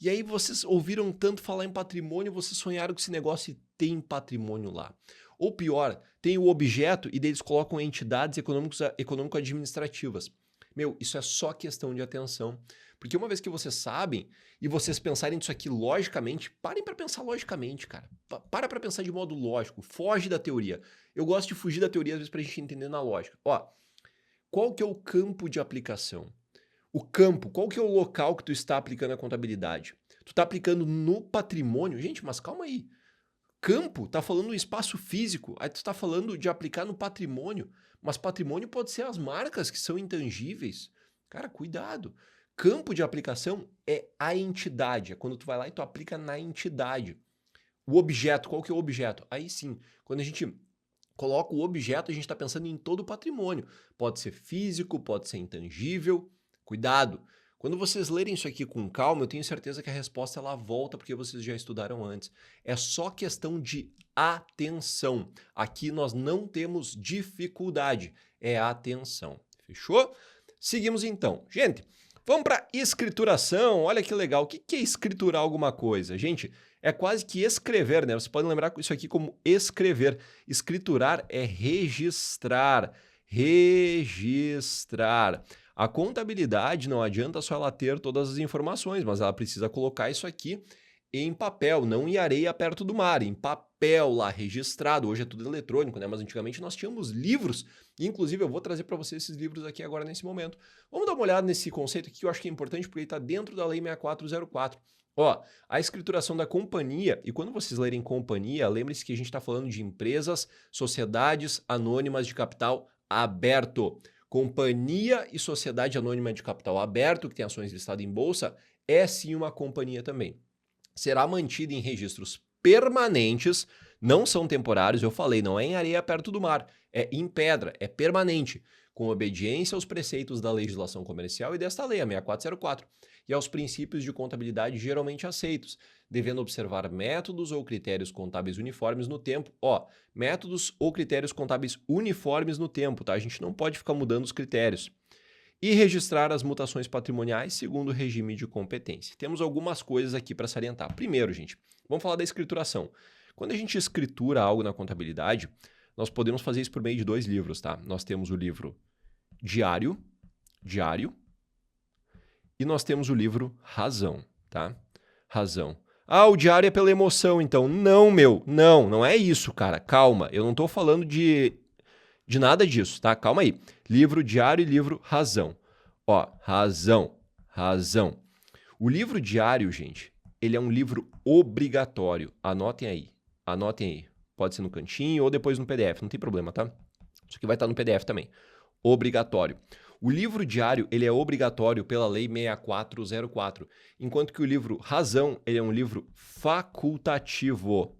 E aí vocês ouviram tanto falar em patrimônio, vocês sonharam com esse negócio e tem patrimônio lá. Ou pior, tem o objeto e daí eles colocam entidades econômico-administrativas. Isso é só questão de atenção. Porque uma vez que vocês sabem e vocês pensarem nisso aqui logicamente, parem para pensar logicamente, cara. Para pensar de modo lógico, foge da teoria. Eu gosto de fugir da teoria às vezes para a gente entender na lógica. Qual que é o campo de aplicação? O campo, qual que é o local que tu está aplicando a contabilidade? Tu está aplicando no patrimônio? Gente, mas calma aí. Campo tá falando do espaço físico, aí tu tá falando de aplicar no patrimônio, mas patrimônio pode ser as marcas que são intangíveis. Cara, cuidado. Campo de aplicação é a entidade, é quando tu vai lá e tu aplica na entidade. O objeto, qual que é o objeto? Aí sim, quando a gente coloca o objeto, a gente está pensando em todo o patrimônio. Pode ser físico, pode ser intangível. Cuidado! Quando vocês lerem isso aqui com calma, eu tenho certeza que a resposta ela volta porque vocês já estudaram antes. É só questão de atenção. Aqui nós não temos dificuldade, é atenção. Fechou? Seguimos então. Gente, vamos para escrituração. Olha que legal. O que é escriturar alguma coisa? Gente, é quase que escrever, né? Você pode lembrar isso aqui como escrever. Escriturar é registrar. Registrar. A contabilidade não adianta só ela ter todas as informações, mas ela precisa colocar isso aqui em papel, não em areia perto do mar, em papel lá registrado. Hoje é tudo eletrônico, né? Mas antigamente nós tínhamos livros, e inclusive eu vou trazer para vocês esses livros aqui agora nesse momento. Vamos dar uma olhada nesse conceito aqui que eu acho que é importante porque ele está dentro da Lei 6404. Ó, a escrituração da companhia, e quando vocês lerem companhia, lembre-se que a gente está falando de empresas, sociedades anônimas de capital aberto. Companhia e sociedade anônima de capital aberto, que tem ações listadas em bolsa, é sim uma companhia também. Será mantida em registros permanentes, não são temporários, eu falei, não é em areia perto do mar, é em pedra, é permanente, com obediência aos preceitos da legislação comercial e desta lei, a 6404, e aos princípios de contabilidade geralmente aceitos, devendo observar métodos ou critérios contábeis uniformes no tempo. Ó, métodos ou critérios contábeis uniformes no tempo, tá? A gente não pode ficar mudando os critérios. E registrar as mutações patrimoniais segundo o regime de competência. Temos algumas coisas aqui para salientar. Primeiro, gente, vamos falar da escrituração. Quando a gente escritura algo na contabilidade, nós podemos fazer isso por meio de 2 livros, tá? Nós temos o livro diário, e nós temos o livro razão, tá? Razão. Ah, o diário é pela emoção, então. Não, não é isso, cara. Calma, eu não tô falando de nada disso, tá? Calma aí. Livro diário e livro razão. Ó, razão. O livro diário, gente, ele é um livro obrigatório. Anotem aí. Pode ser no cantinho ou depois no PDF, não tem problema, tá? Isso aqui vai estar no PDF também. Obrigatório. O livro diário, ele é obrigatório pela Lei 6404, enquanto que o livro razão, ele é um livro facultativo.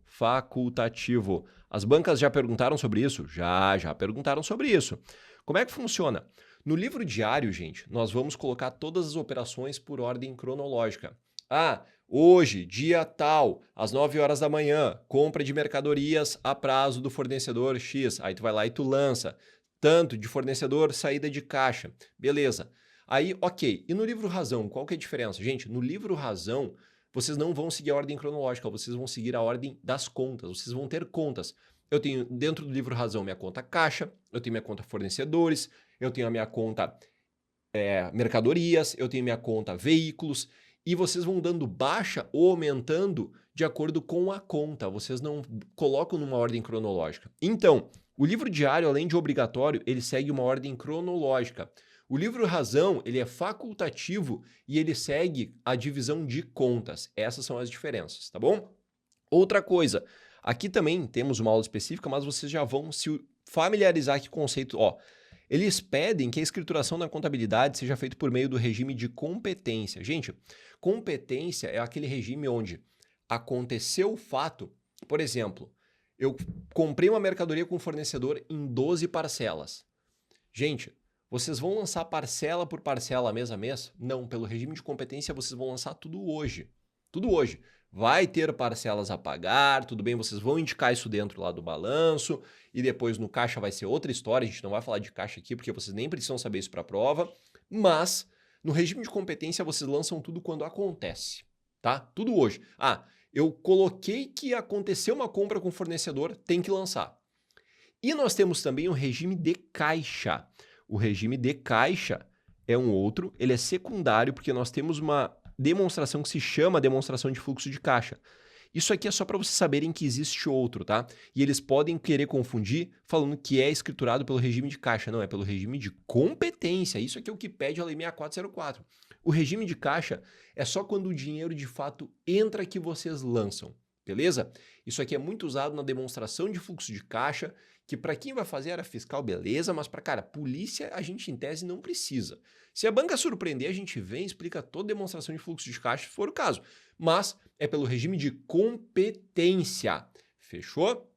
As bancas já perguntaram sobre isso? Já perguntaram sobre isso. Como é que funciona? No livro diário, gente, nós vamos colocar todas as operações por ordem cronológica. Ah, hoje, dia tal, às 9 horas da manhã, compra de mercadorias a prazo do fornecedor X. Aí tu vai lá e tu lança. Tanto de fornecedor, saída de caixa. Beleza. Aí, ok. E no livro razão, qual que é a diferença? Gente, no livro razão, vocês não vão seguir a ordem cronológica, vocês vão seguir a ordem das contas, vocês vão ter contas. Eu tenho dentro do livro razão minha conta caixa, eu tenho minha conta fornecedores, eu tenho a minha conta mercadorias, eu tenho minha conta veículos, e vocês vão dando baixa ou aumentando de acordo com a conta, vocês não colocam numa ordem cronológica. Então, o livro diário, além de obrigatório, ele segue uma ordem cronológica. O livro razão, ele é facultativo e ele segue a divisão de contas. Essas são as diferenças, tá bom? Outra coisa, aqui também temos uma aula específica, mas vocês já vão se familiarizar com o conceito. Ó, eles pedem que a escrituração na contabilidade seja feita por meio do regime de competência. Gente, competência é aquele regime onde aconteceu o fato, por exemplo, eu comprei uma mercadoria com o fornecedor em 12 parcelas. Gente, vocês vão lançar parcela por parcela, mês a mês? Não, pelo regime de competência vocês vão lançar tudo hoje. Tudo hoje. Vai ter parcelas a pagar, tudo bem, vocês vão indicar isso dentro lá do balanço e depois no caixa vai ser outra história, a gente não vai falar de caixa aqui porque vocês nem precisam saber isso para a prova, mas no regime de competência vocês lançam tudo quando acontece, tá? Tudo hoje. Ah, eu coloquei que aconteceu uma compra com o fornecedor, tem que lançar. E nós temos também o regime de caixa. O regime de caixa é um outro, ele é secundário porque nós temos uma demonstração que se chama demonstração de fluxo de caixa. Isso aqui é só para vocês saberem que existe outro, tá? E eles podem querer confundir falando que é escriturado pelo regime de caixa. Não, é pelo regime de competência. Isso aqui é o que pede a Lei 6404. O regime de caixa é só quando o dinheiro de fato entra que vocês lançam. beleza? Isso aqui é muito usado na demonstração de fluxo de caixa, que para quem vai fazer área fiscal, beleza, mas para, cara, polícia a gente em tese não precisa. Se a banca surpreender, a gente vem e explica toda a demonstração de fluxo de caixa, se for o caso. Mas é pelo regime de competência. Fechou?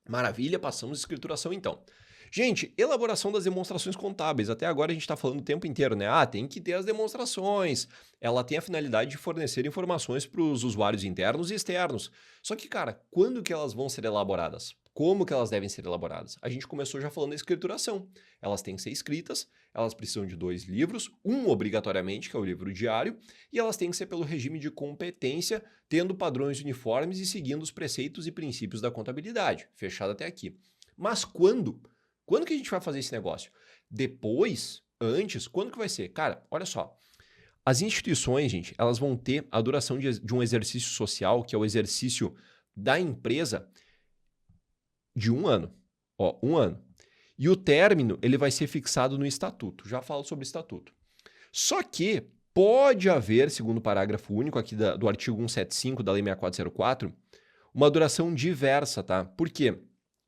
Maravilha, passamos a escrituração então. Gente, elaboração das demonstrações contábeis. Até agora a gente está falando o tempo inteiro, né? Tem que ter as demonstrações. Ela tem a finalidade de fornecer informações para os usuários internos e externos. Só que, cara, quando que elas vão ser elaboradas? Como que elas devem ser elaboradas? A gente começou já falando da escrituração. Elas têm que ser escritas, elas precisam de 2 livros, um obrigatoriamente, que é o livro diário, e elas têm que ser pelo regime de competência, tendo padrões uniformes e seguindo os preceitos e princípios da contabilidade. Fechado até aqui. Mas quando? Quando que a gente vai fazer esse negócio? Depois? Antes? Quando que vai ser? Cara, olha só. As instituições, gente, elas vão ter a duração de um exercício social, que é o exercício da empresa, de 1 ano. 1 ano. E o término, ele vai ser fixado no estatuto. Já falo sobre estatuto. Só que pode haver, segundo o parágrafo único aqui do artigo 175 da Lei 6404, uma duração diversa, tá? Por quê?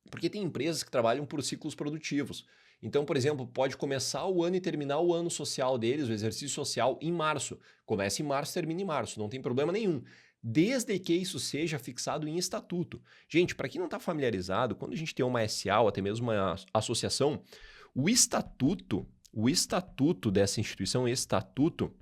Porque tem empresas que trabalham por ciclos produtivos. Então, por exemplo, pode começar o ano e terminar o ano social deles, o exercício social, em março. Começa em março, termina em março, não tem problema nenhum. Desde que isso seja fixado em estatuto. Gente, para quem não está familiarizado, quando a gente tem uma SA ou até mesmo uma associação, o estatuto dessa instituição, estatuto,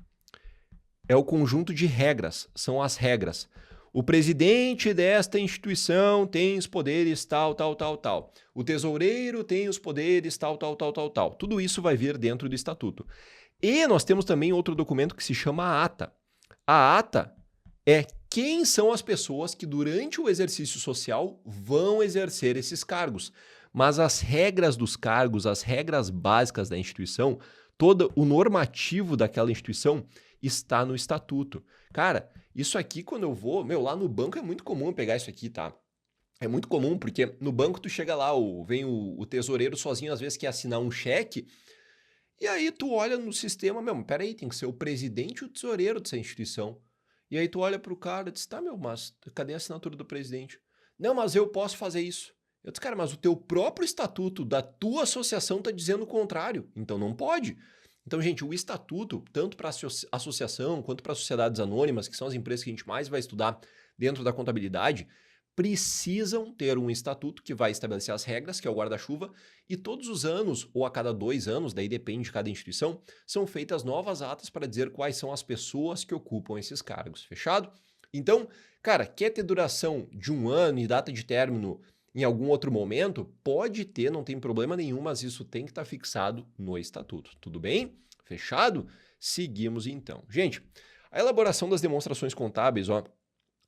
é o conjunto de regras, são as regras. O presidente desta instituição tem os poderes tal, tal, tal, tal. O tesoureiro tem os poderes tal, tal, tal, tal, tal. Tudo isso vai vir dentro do estatuto. E nós temos também outro documento que se chama a ata. A ata é quem são as pessoas que durante o exercício social vão exercer esses cargos. Mas as regras dos cargos, as regras básicas da instituição, todo o normativo daquela instituição está no estatuto. Cara, isso aqui quando eu vou, lá no banco é muito comum eu pegar isso aqui, tá? É muito comum porque no banco tu chega lá, vem o tesoureiro sozinho, às vezes quer assinar um cheque, e aí tu olha no sistema, peraí, tem que ser o presidente e o tesoureiro dessa instituição. E aí tu olha pro cara e diz, tá, mas cadê a assinatura do presidente? Não, mas eu posso fazer isso. Eu disse, cara, mas o teu próprio estatuto da tua associação tá dizendo o contrário, então não pode. Então, gente, o estatuto, tanto para associação quanto para sociedades anônimas, que são as empresas que a gente mais vai estudar dentro da contabilidade, precisam ter um estatuto que vai estabelecer as regras, que é o guarda-chuva, e todos os anos, ou a cada 2 anos, daí depende de cada instituição, são feitas novas atas para dizer quais são as pessoas que ocupam esses cargos. Fechado? Então, cara, quer ter duração de 1 ano e data de término em algum outro momento? Pode ter, não tem problema nenhum, mas isso tem que estar fixado no estatuto. Tudo bem? Fechado? Seguimos então. Gente, a elaboração das demonstrações contábeis,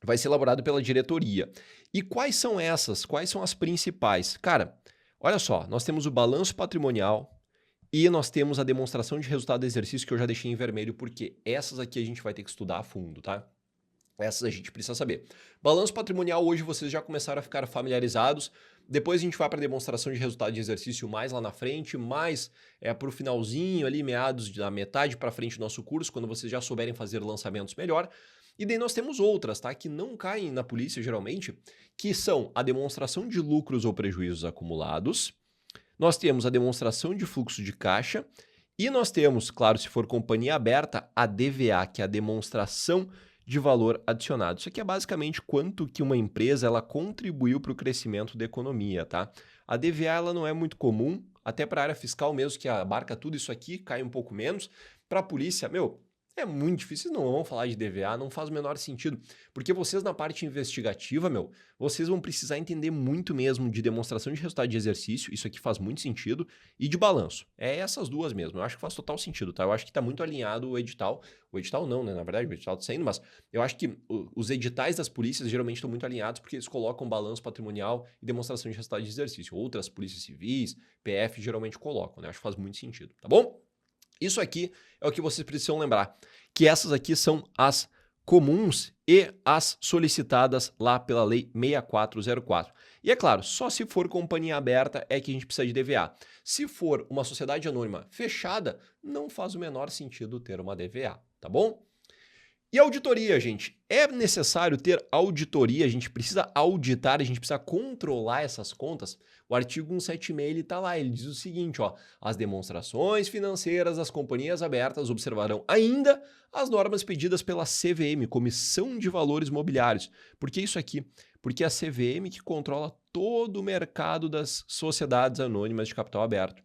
vai ser elaborado pela diretoria. E quais são essas? Quais são as principais? Cara, olha só, nós temos o balanço patrimonial e nós temos a demonstração de resultado do exercício que eu já deixei em vermelho, porque essas aqui a gente vai ter que estudar a fundo, tá? Essas a gente precisa saber. Balanço patrimonial, hoje vocês já começaram a ficar familiarizados. Depois a gente vai para a demonstração de resultado de exercício mais lá na frente, mais para o finalzinho ali, meados da metade para frente do nosso curso, quando vocês já souberem fazer lançamentos melhor. E daí nós temos outras, tá? Que não caem na polícia geralmente, que são a demonstração de lucros ou prejuízos acumulados, nós temos a demonstração de fluxo de caixa e nós temos, claro, se for companhia aberta, a DVA, que é a demonstração de valor adicionado. Isso aqui é basicamente quanto que uma empresa ela contribuiu para o crescimento da economia, tá? A DVA ela não é muito comum, até para a área fiscal mesmo, que abarca tudo isso aqui, cai um pouco menos. Para a polícia, é muito difícil, vocês não vão falar de DVA, não faz o menor sentido. Porque vocês na parte investigativa, vocês vão precisar entender muito mesmo de demonstração de resultado de exercício, isso aqui faz muito sentido, e de balanço. É essas duas mesmo, eu acho que faz total sentido, tá? Eu acho que está muito alinhado o edital. O edital não, né? Na verdade, o edital está saindo, mas eu acho que os editais das polícias geralmente estão muito alinhados porque eles colocam balanço patrimonial e demonstração de resultado de exercício. Outras polícias civis, PF, geralmente colocam, né? Acho que faz muito sentido, tá bom? Isso aqui é o que vocês precisam lembrar, que essas aqui são as comuns e as solicitadas lá pela Lei 6404. E é claro, só se for companhia aberta é que a gente precisa de DVA. Se for uma sociedade anônima fechada, não faz o menor sentido ter uma DVA, tá bom? E auditoria, gente. É necessário ter auditoria, a gente precisa auditar, a gente precisa controlar essas contas. O artigo 176 ele está lá, ele diz o seguinte, ó, as demonstrações financeiras das companhias abertas observarão ainda as normas pedidas pela CVM, Comissão de Valores Mobiliários. Por que isso aqui? Porque é a CVM que controla todo o mercado das sociedades anônimas de capital aberto.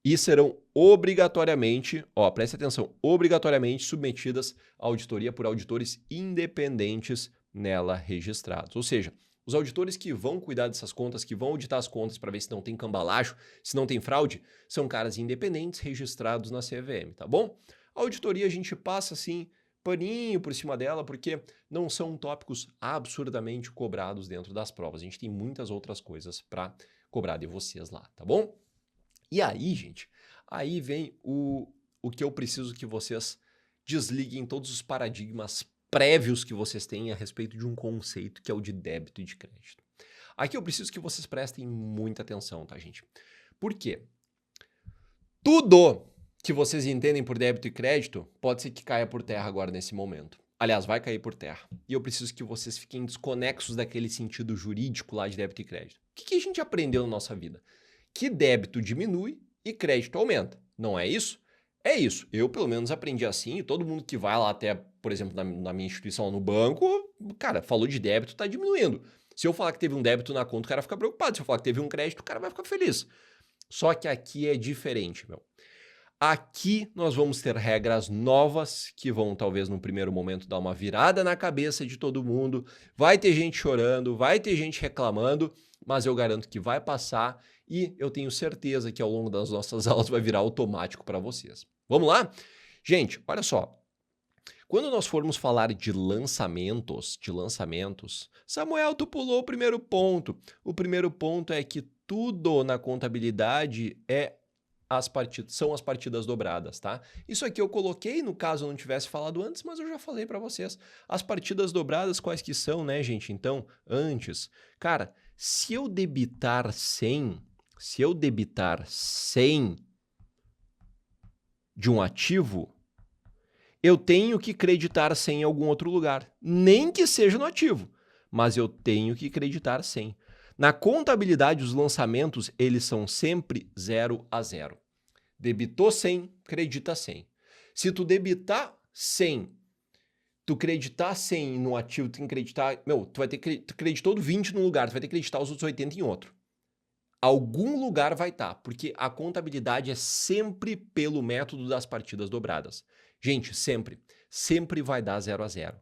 E serão obrigatoriamente, ó, preste atenção, obrigatoriamente submetidas à auditoria por auditores independentes nela registrados. Ou seja, os auditores que vão cuidar dessas contas, que vão auditar as contas para ver se não tem cambalacho, se não tem fraude, são caras independentes registrados na CVM, tá bom? A auditoria a gente passa assim, paninho por cima dela, porque não são tópicos absurdamente cobrados dentro das provas. A gente tem muitas outras coisas para cobrar de vocês lá, tá bom? E aí, gente, aí vem o que eu preciso que vocês desliguem todos os paradigmas prévios que vocês têm a respeito de um conceito que é o de débito e de crédito. Aqui eu preciso que vocês prestem muita atenção, tá, gente? Por quê? Tudo que vocês entendem por débito e crédito pode ser que caia por terra agora nesse momento. Aliás, vai cair por terra. E eu preciso que vocês fiquem desconexos daquele sentido jurídico lá de débito e crédito. O que a gente aprendeu na nossa vida? Que débito diminui e crédito aumenta. Não é isso? É isso. Eu, pelo menos, aprendi assim. E todo mundo que vai lá até, por exemplo, na minha instituição, no banco, cara, falou de débito, tá diminuindo. Se eu falar que teve um débito na conta, o cara fica preocupado. Se eu falar que teve um crédito, o cara vai ficar feliz. Só que aqui é diferente, meu. Aqui nós vamos ter regras novas que vão, talvez, num primeiro momento, dar uma virada na cabeça de todo mundo. Vai ter gente chorando, vai ter gente reclamando, mas eu garanto que vai passar e eu tenho certeza que ao longo das nossas aulas vai virar automático para vocês. Vamos lá? Gente, olha só. Quando nós formos falar de lançamentos, Samuel, tu pulou o primeiro ponto. O primeiro ponto é que tudo na contabilidade são as partidas dobradas, tá? Isso aqui eu coloquei, no caso eu não tivesse falado antes, mas eu já falei para vocês. As partidas dobradas quais que são, né, gente? Então, antes, cara, se eu debitar 100 de um ativo, eu tenho que creditar 100 em algum outro lugar, nem que seja no ativo, mas eu tenho que creditar 100. Na contabilidade, os lançamentos, eles são sempre 0 a 0. Debitou 100, credita 100. Se tu debitar 100, tu creditar 100 no ativo, tu tem que creditar... tu vai ter que... Tu creditou 20 num lugar, tu vai ter que creditar os outros 80 em outro. Algum lugar vai estar, porque a contabilidade é sempre pelo método das partidas dobradas. Gente, sempre vai dar 0 a 0.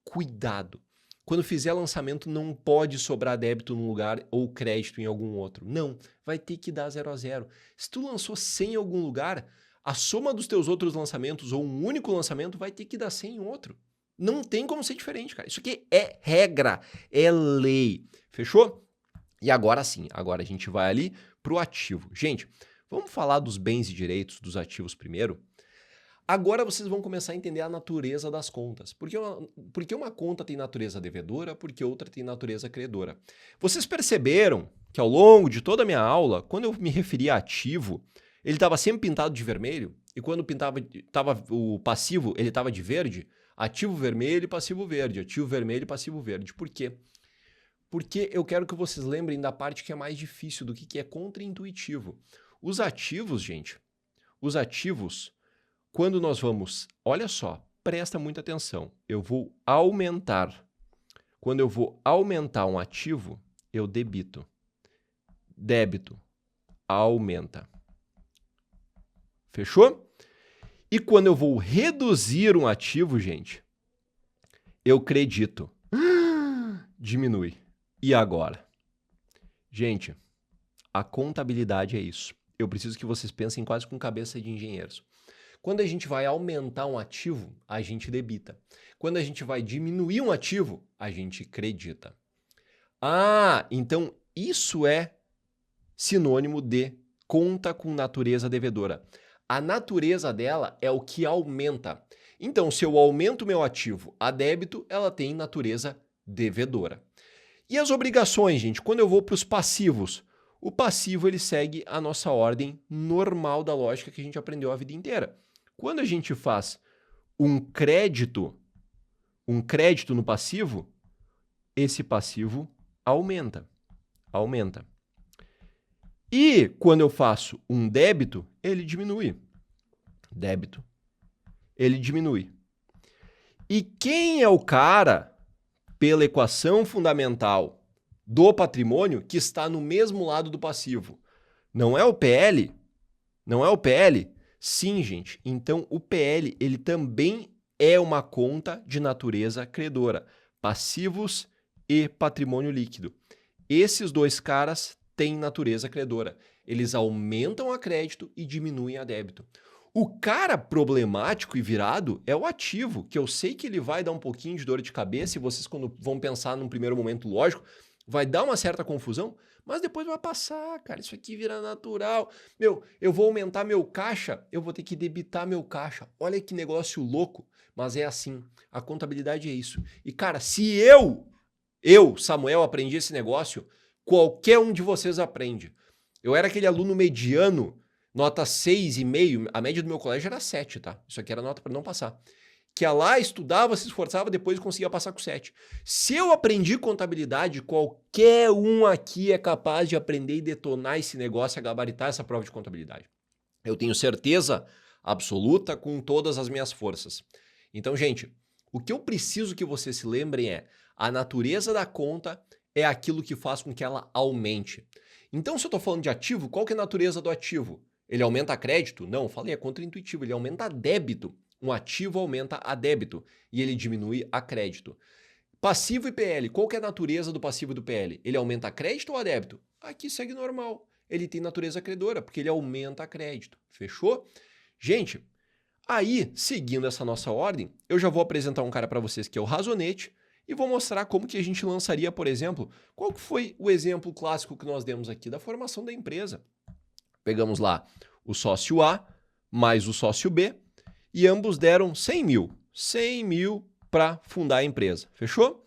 Cuidado. Quando fizer lançamento, não pode sobrar débito num lugar ou crédito em algum outro. Não, vai ter que dar 0 a 0. Se tu lançou 100 em algum lugar, a soma dos teus outros lançamentos ou um único lançamento vai ter que dar 100 em outro. Não tem como ser diferente, cara. Isso aqui é regra, é lei. Fechou? E agora sim, agora a gente vai ali para o ativo. Gente, vamos falar dos bens e direitos dos ativos primeiro? Agora vocês vão começar a entender a natureza das contas. Por que uma conta tem natureza devedora, porque outra tem natureza credora? Vocês perceberam que ao longo de toda a minha aula, quando eu me referia a ativo, ele estava sempre pintado de vermelho, e quando estava o passivo, ele estava de verde? Ativo vermelho e passivo verde, ativo vermelho e passivo verde. Por quê? Porque eu quero que vocês lembrem da parte que é mais difícil, do que é contraintuitivo. Os ativos, gente, quando nós vamos, olha só, presta muita atenção, eu vou aumentar. Quando eu vou aumentar um ativo, eu debito. Débito, aumenta. Fechou? E quando eu vou reduzir um ativo, gente, eu credito. Diminui. E agora? Gente, a contabilidade é isso. Eu preciso que vocês pensem quase com cabeça de engenheiros. Quando a gente vai aumentar um ativo, a gente debita. Quando a gente vai diminuir um ativo, a gente credita. Ah, então isso é sinônimo de conta com natureza devedora. A natureza dela é o que aumenta. Então, se eu aumento o meu ativo a débito, ela tem natureza devedora. E as obrigações, gente? Quando eu vou para os passivos, o passivo ele segue a nossa ordem normal da lógica que a gente aprendeu a vida inteira. Quando a gente faz um crédito, um crédito no passivo, esse passivo aumenta. E quando eu faço um débito, ele diminui. Débito, ele diminui. E quem é o cara, pela equação fundamental do patrimônio, que está no mesmo lado do passivo? Não é o PL? Não é o PL? Sim, gente. Então, o PL, ele também é uma conta de natureza credora. Passivos e patrimônio líquido. Esses dois caras têm natureza credora. Eles aumentam a crédito e diminuem a débito. O cara problemático e virado é o ativo, que eu sei que ele vai dar um pouquinho de dor de cabeça e vocês, quando vão pensar num primeiro momento lógico, vai dar uma certa confusão, mas depois vai passar, cara. Isso aqui vira natural. Eu vou aumentar meu caixa, eu vou ter que debitar meu caixa. Olha que negócio louco, mas é assim. A contabilidade é isso. E, cara, se eu, Samuel, aprendi esse negócio, qualquer um de vocês aprende. Eu era aquele aluno mediano, nota 6,5, a média do meu colégio era 7, tá? Isso aqui era nota para não passar. Que ia lá, estudava, se esforçava, depois conseguia passar com 7. Se eu aprendi contabilidade, qualquer um aqui é capaz de aprender e detonar esse negócio, a gabaritar essa prova de contabilidade. Eu tenho certeza absoluta com todas as minhas forças. Então, gente, o que eu preciso que vocês se lembrem é a natureza da conta é aquilo que faz com que ela aumente. Então, se eu estou falando de ativo, qual que é a natureza do ativo? Ele aumenta a crédito? Não, falei, é contraintuitivo, ele aumenta a débito. Um ativo aumenta a débito e ele diminui a crédito. Passivo e PL, qual que é a natureza do passivo e do PL? Ele aumenta a crédito ou a débito? Aqui segue normal. Ele tem natureza credora, porque ele aumenta a crédito. Fechou? Gente, aí, seguindo essa nossa ordem, eu já vou apresentar um cara para vocês que é o Razonete e vou mostrar como que a gente lançaria, por exemplo, qual que foi o exemplo clássico que nós demos aqui da formação da empresa. Pegamos lá o sócio A mais o sócio B e ambos deram 100 mil. 100 mil para fundar a empresa. Fechou?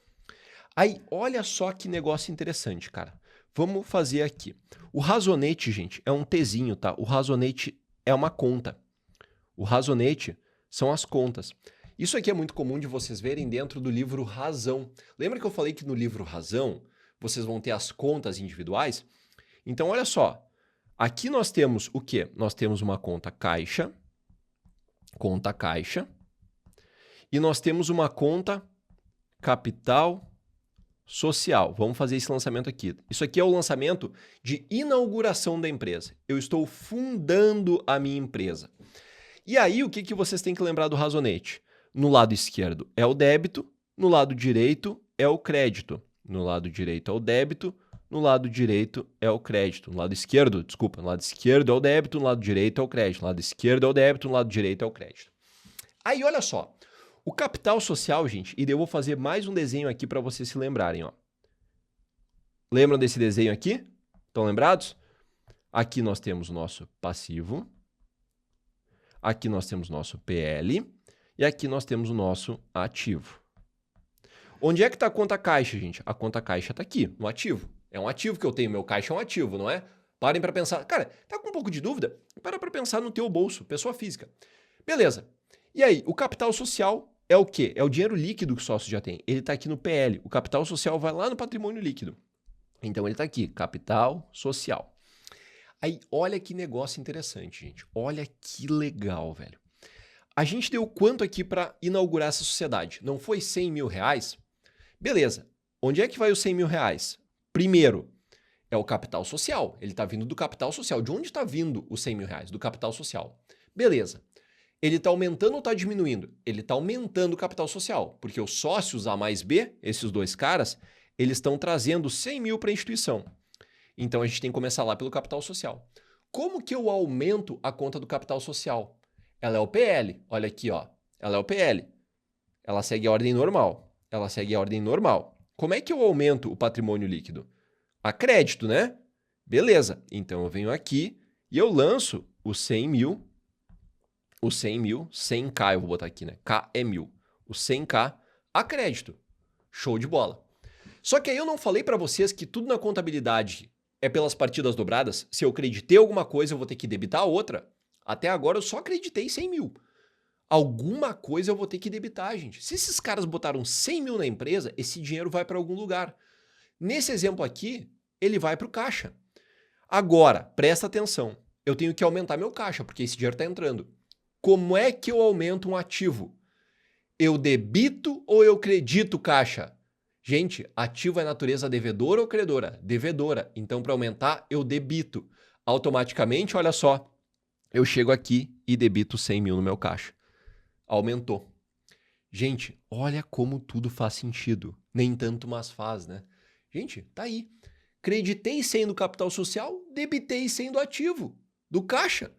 Aí, olha só que negócio interessante, cara. Vamos fazer aqui. O Razonete, gente, é um Tzinho, tá? O Razonete é uma conta. O Razonete são as contas. Isso aqui é muito comum de vocês verem dentro do livro Razão. Lembra que eu falei que no livro Razão vocês vão ter as contas individuais? Então, olha só. Aqui nós temos o quê? Nós temos uma conta caixa, e nós temos uma conta capital social. Vamos fazer esse lançamento aqui. Isso aqui é o lançamento de inauguração da empresa. Eu estou fundando a minha empresa. E aí, o que vocês têm que lembrar do Razonete? No lado esquerdo é o débito, no lado direito é o crédito. No lado direito é o débito, no lado direito é o crédito. No lado esquerdo, desculpa, no lado esquerdo é o débito, no lado direito é o crédito. No lado esquerdo é o débito, no lado direito é o crédito. Aí, olha só. O capital social, gente, e eu vou fazer mais um desenho aqui para vocês se lembrarem, ó. Lembram desse desenho aqui? Estão lembrados? Aqui nós temos o nosso passivo. Aqui nós temos o nosso PL. E aqui nós temos o nosso ativo. Onde é que está a conta caixa, gente? A conta caixa está aqui, no ativo. É um ativo que eu tenho, meu caixa é um ativo, não é? Parem para pensar. Cara, tá com um pouco de dúvida? Para pensar no teu bolso, pessoa física. Beleza. E aí, o capital social é o quê? É o dinheiro líquido que o sócio já tem. Ele está aqui no PL. O capital social vai lá no patrimônio líquido. Então, ele está aqui, capital social. Aí, olha que negócio interessante, gente. Olha que legal, velho. A gente deu quanto aqui para inaugurar essa sociedade? Não foi 100 mil reais? Beleza. Onde é que vai os 100 mil reais? Primeiro, é o capital social. Ele está vindo do capital social. De onde está vindo os 100 mil reais? Do capital social. Beleza. Ele está aumentando ou está diminuindo? Ele está aumentando o capital social, porque os sócios A mais B, esses dois caras, eles estão trazendo 100 mil para a instituição. Então, a gente tem que começar lá pelo capital social. Como que eu aumento a conta do capital social? Ela é o PL. Olha aqui, ó. Ela é o PL. Ela segue a ordem normal. Como é que eu aumento o patrimônio líquido? A crédito, né? Beleza. Então, eu venho aqui e eu lanço os 100 mil. 100K eu vou botar aqui, né? K é 1000. O 100K a crédito. Show de bola. Só que aí eu não falei para vocês que tudo na contabilidade é pelas partidas dobradas? Se eu acreditei alguma coisa, eu vou ter que debitar outra? Até agora eu só acreditei 100 mil. Alguma coisa eu vou ter que debitar, gente. Se esses caras botaram 100 mil na empresa, esse dinheiro vai para algum lugar. Nesse exemplo aqui, ele vai para o caixa. Agora, presta atenção. Eu tenho que aumentar meu caixa, porque esse dinheiro está entrando. Como é que eu aumento um ativo? Eu debito ou eu credito caixa? Gente, ativo é natureza devedora ou credora? Devedora. Então, para aumentar, eu debito. Automaticamente, olha só, eu chego aqui e debito 100 mil no meu caixa. Aumentou. Gente, olha como tudo faz sentido. Nem tanto, mas faz, né? Gente, tá aí. Creditei 100 do capital social, debitei 100 do ativo, do caixa.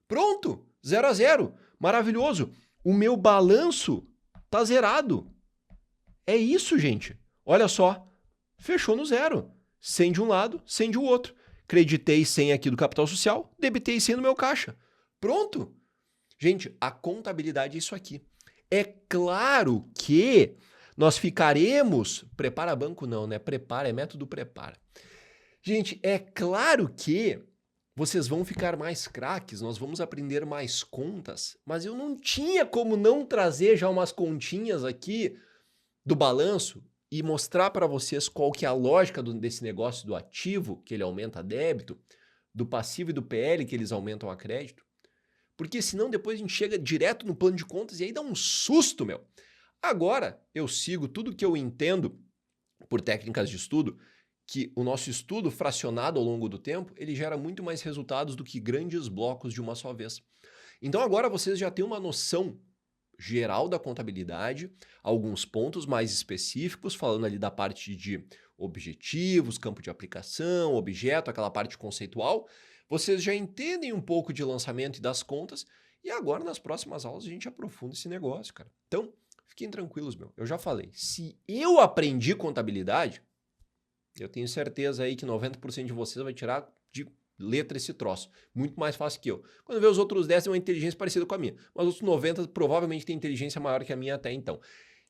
Pronto, 0 a 0. Maravilhoso. O meu balanço tá zerado. É isso, gente. Olha só, fechou no zero. 100 de um lado, 100 de outro. Creditei 100 aqui do capital social, debitei 100 no meu caixa. Pronto. Gente, a contabilidade é isso aqui. É claro que nós ficaremos... Prepara banco não, né? Prepara, é método prepara. Gente, é claro que vocês vão ficar mais craques, nós vamos aprender mais contas, mas eu não tinha como não trazer já umas continhas aqui do balanço e mostrar para vocês qual que é a lógica desse negócio do ativo, que ele aumenta débito, do passivo e do PL, que eles aumentam a crédito. Porque senão depois a gente chega direto no plano de contas e aí dá um susto, meu. Agora eu sigo tudo que eu entendo por técnicas de estudo, que o nosso estudo fracionado ao longo do tempo, ele gera muito mais resultados do que grandes blocos de uma só vez. Então agora vocês já têm uma noção geral da contabilidade, alguns pontos mais específicos, falando ali da parte de objetivos, campo de aplicação, objeto, aquela parte conceitual. Vocês já entendem um pouco de lançamento e das contas, e agora nas próximas aulas a gente aprofunda esse negócio, cara. Então, fiquem tranquilos, meu. Eu já falei, se eu aprendi contabilidade, eu tenho certeza aí que 90% de vocês vai tirar de letra esse troço. Muito mais fácil que eu. Quando vê os outros 10 têm uma inteligência parecida com a minha. Mas os outros 90 provavelmente têm inteligência maior que a minha até então.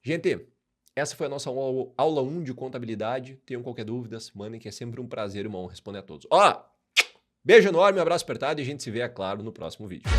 Gente, essa foi a nossa aula 1 de contabilidade. Tenham qualquer dúvida, mandem, que é sempre um prazer e uma honra responder a todos. Ó, beijo enorme, um abraço apertado e a gente se vê, é claro, no próximo vídeo.